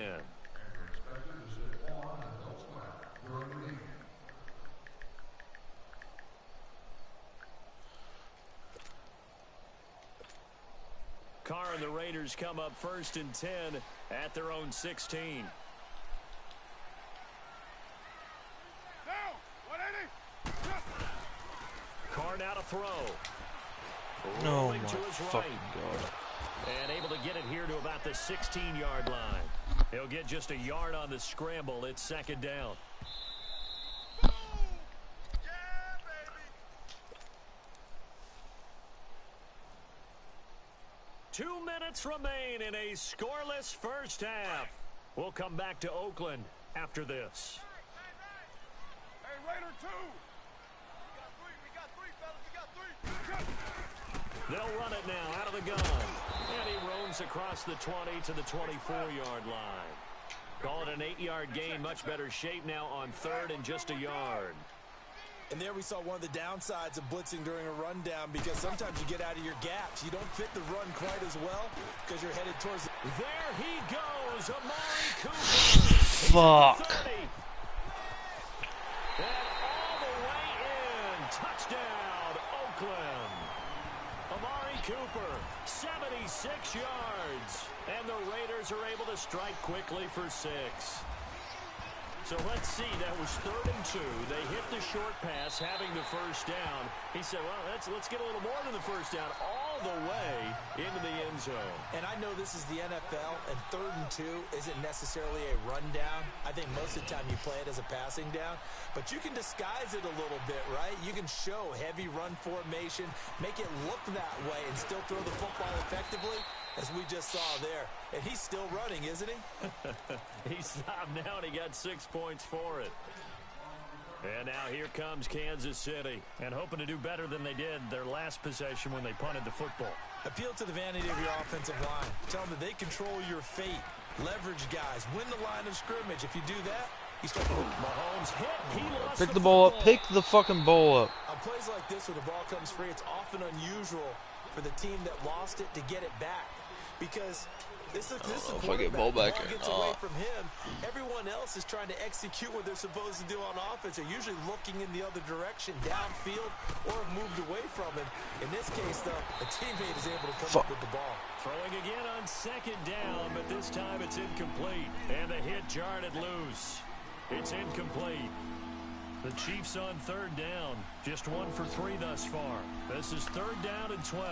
Carr and the Raiders come up 1st and 10 at their own 16. Carr now to throw. Oh Rolling my to his fucking right. God. And able to get it here to about the 16-yard line. He'll get just a yard on the scramble. It's 2nd down. 2 minutes remain in a scoreless first half. We'll come back to Oakland after this. Hey, Raider 2. We got three, fellas. They'll run it now out of the gun. And he roams across the 20 to the 24-yard line. Call it an 8-yard gain. Much better shape now on 3rd and just a yard. And there we saw one of the downsides of blitzing during a rundown, because sometimes you get out of your gaps. You don't fit the run quite as well because you're headed towards... There he goes, Amari Cooper. Fuck. And all the way in. Touchdown, Oakland. Amari Cooper, 76 yards. And the Raiders are able to strike quickly for 6. So let's see, that was 3rd and 2. They hit the short pass, having the first down. He said, well, let's get a little more than the first down, all the way into the end zone. And I know this is the NFL, and 3rd and 2 isn't necessarily a rundown. I think most of the time you play it as a passing down. But you can disguise it a little bit, right? You can show heavy run formation, make it look that way, and still throw the football effectively, as we just saw there. And he's still running, isn't he? He stopped now, and he got 6 points for it. And now here comes Kansas City. And hoping to do better than they did their last possession when they punted the football. Appeal to the vanity of your offensive line. Tell them that they control your fate. Leverage guys. Win the line of scrimmage. If you do that, you start... Mahomes hit. He lost Pick the ball up. Pick the fucking ball up. On plays like this where the ball comes free, it's often unusual for the team that lost it to get it back. Because this is a if I get ball back or gets away from him. Everyone else is trying to execute what they're supposed to do on offense. They're usually looking in the other direction, downfield, or have moved away from him. In this case, though, a teammate is able to come up with the ball. Throwing again on 2nd down, but this time it's incomplete. And the hit jarred it loose. It's incomplete. The Chiefs on 3rd down. Just 1 for 3 thus far. This is 3rd down and 12.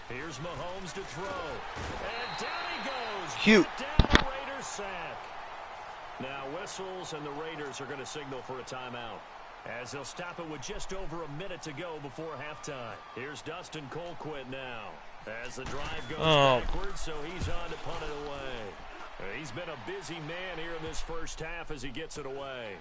Here's Mahomes to throw. And down he goes. Cute. Down a Raiders sack. Now whistles, and the Raiders are going to signal for a timeout, as they'll stop it with just over a minute to go before halftime. Here's Dustin Colquitt now, as the drive goes backwards, so he's on to punt it away. He's been a busy man here in this first half as he gets it away.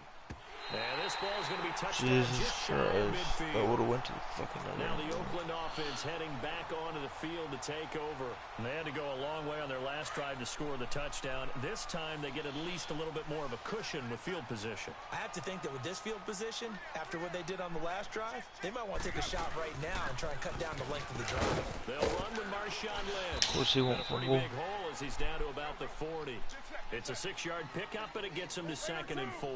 And this ball's going to be touched down just shy of midfield. That would have went to the fucking other Now end. the Oakland offense heading back onto the field to take over. And they had to go a long way on their last drive to score the touchdown. This time they get at least a little bit more of a cushion with field position. I have to think that with this field position, after what they did on the last drive, they might want to take a shot right now and try and cut down the length of the drive. They'll run with Marshawn Lynch. Of course he won't A pretty fumble. big hole as he's down to about the 40. It's a 6-yard pickup, but it gets him to 2nd and 4.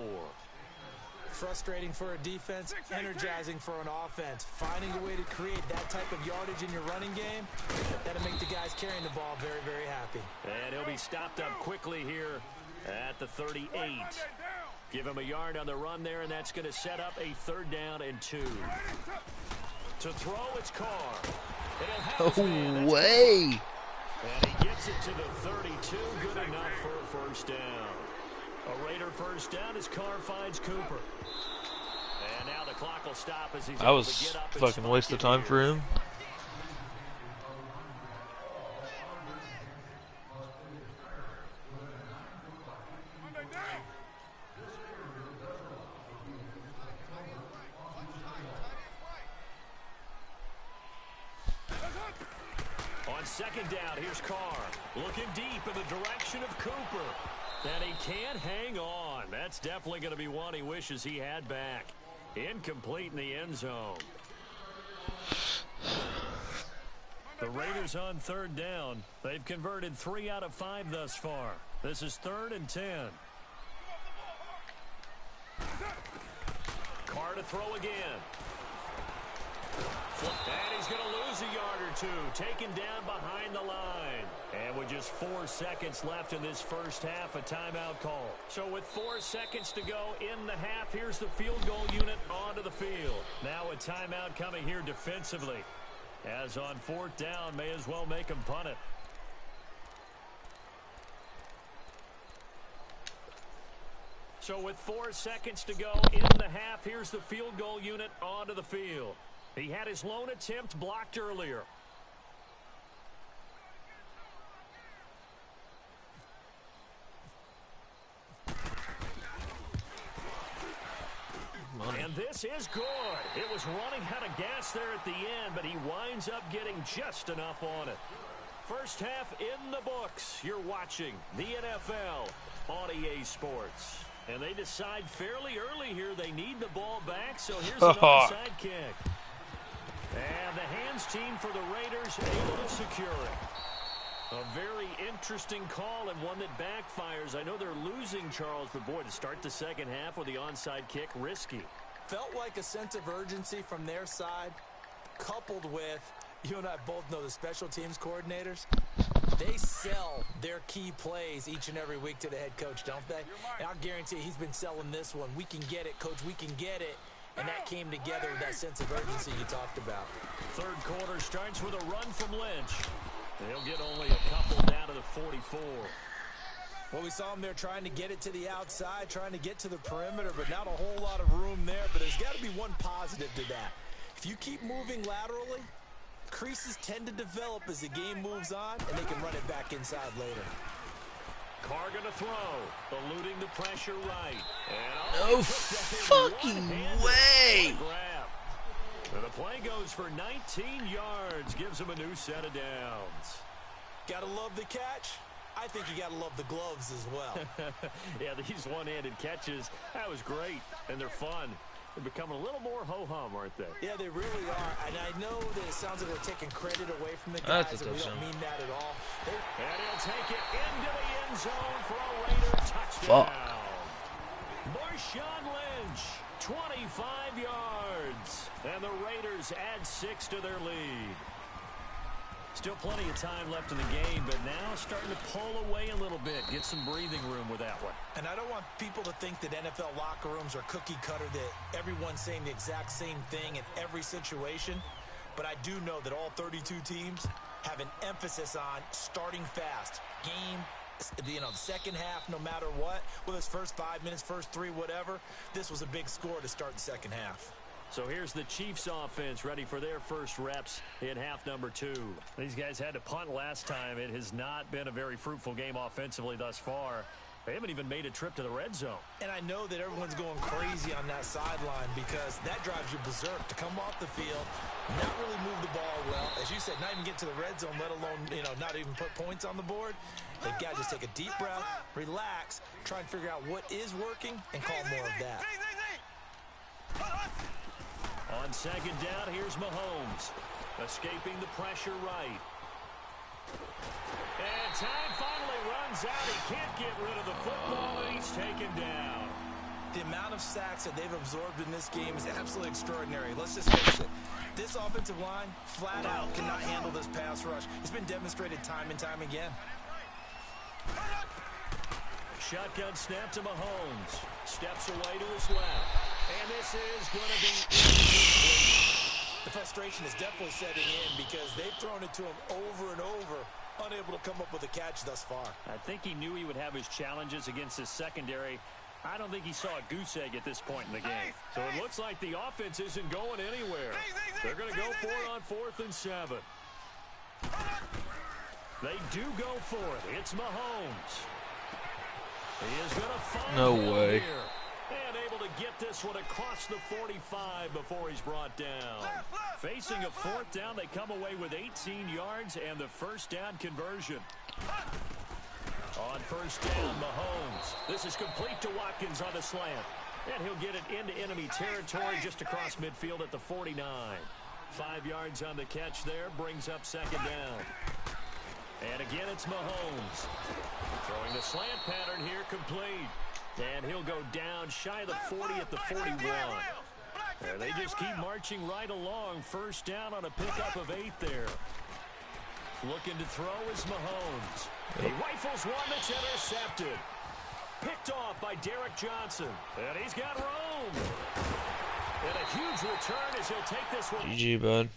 Frustrating for a defense, energizing for an offense. Finding a way to create that type of yardage in your running game, that'll make the guys carrying the ball very, very happy. And he'll be stopped up quickly here at the 38. Give him a yard on the run there, and that's going to set up a 3rd down and 2. To throw, it's Carr. No way. And he gets it to the 32. Good enough for a first down. A Raider first down as Carr finds Cooper. And now the clock will stop as he's That able was to get up and fucking waste of spike it time here. for him. On 2nd down, here's Carr. Looking deep in the direction of Cooper. And he can't hang on. That's definitely going to be one he wishes he had back. Incomplete in the end zone. The Raiders on 3rd down. They've converted 3 out of 5 thus far. This is 3rd and 10. Carr to throw again. And he's going to lose loses a yard or two, taken down behind the line. And with just 4 seconds left in this first half, a timeout call. So with 4 seconds to go in the half, here's the field goal unit onto the field. Now a timeout coming here defensively. As on 4th down, may as well make him punt it. So with 4 seconds to go in the half, here's the field goal unit onto the field. He had his lone attempt blocked earlier. And this is good. It was running out of gas there at the end, but he winds up getting just enough on it. First half in the books. You're watching the NFL on EA Sports. And they decide fairly early here they need the ball back, so here's an onside kick. And the hands team for the Raiders able to secure it. A very interesting call and one that backfires. I know they're losing, Charles, but boy, to start the second half with the onside kick, risky. Felt like a sense of urgency from their side, coupled with, you and I both know the special teams coordinators, they sell their key plays each and every week to the head coach, don't they? And I'll guarantee you he's been selling this one. We can get it, coach, we can get it. And that came together with that sense of urgency you talked about. Third quarter starts with a run from Lynch. They'll get only a couple down to the 44. Well, we saw him there trying to get it to the outside, trying to get to the perimeter, but not a whole lot of room there. But there's got to be one positive to that. If you keep moving laterally, creases tend to develop as the game moves on, and they can run it back inside later. Carr gonna throw, eluding the pressure right. And no fucking way! And the play goes for 19 yards, gives him a new set of downs. Gotta love the catch. I think you gotta love the gloves as well. Yeah, these one-handed catches, that was great, and they're fun. They're becoming a little more ho-hum, aren't they? Yeah, they really are. And I know that it sounds like we're taking credit away from the guys, and we don't mean that at all. And he'll take it into the end zone for a Raider touchdown. Marshawn Lynch, 25 yards. And the Raiders add 6 to their lead. Still plenty of time left in the game, but now starting to pull away a little bit. Get some breathing room with that one. And I don't want people to think that NFL locker rooms are cookie cutter, that everyone's saying the exact same thing in every situation. But I do know that all 32 teams have an emphasis on starting fast. Game, second half, no matter what. Whether it's first 5 minutes, first 3, whatever. This was a big score to start the second half. So here's the Chiefs offense ready for their first reps in half number 2. These guys had to punt last time. It has not been a very fruitful game offensively thus far. They haven't even made a trip to the red zone. And I know that everyone's going crazy on that sideline because that drives you berserk to come off the field, not really move the ball well. As you said, not even get to the red zone, let alone, not even put points on the board. They've got to just take a deep breath, relax, try and figure out what is working, and call more of that. On second down, here's Mahomes. Escaping the pressure right. And time finally runs out. He can't get rid of the football, and he's taken down. The amount of sacks that they've absorbed in this game is absolutely extraordinary. Let's just face it. This offensive line, flat out, cannot handle this pass rush. It's been demonstrated time and time again. Shotgun snap to Mahomes. Steps away to his left. And this is going to be incomplete. The frustration is definitely setting in because they've thrown it to him over and over, unable to come up with a catch thus far. I think he knew he would have his challenges against his secondary. I don't think he saw a goose egg at this point in the game. So it looks like the offense isn't going anywhere. They're going to go for it on 4th and 7. They do go for it. It's Mahomes. He is going to find no way. Here. And able to get this one across the 45 before he's brought down. Facing a 4th down, they come away with 18 yards and the first down conversion. On first down, Mahomes. This is complete to Watkins on the slant. And he'll get it into enemy territory just across midfield at the 49. 5 yards on the catch there, brings up second down. And again, it's Mahomes. Throwing the slant pattern here, complete. And he'll go down shy of the 40 at the 41. And they just keep marching right along. First down on a pickup of 8 there. Looking to throw is Mahomes. He rifles one that's intercepted. Picked off by Derek Johnson. And he's got room. And a huge return as he'll take this one. GG, bud.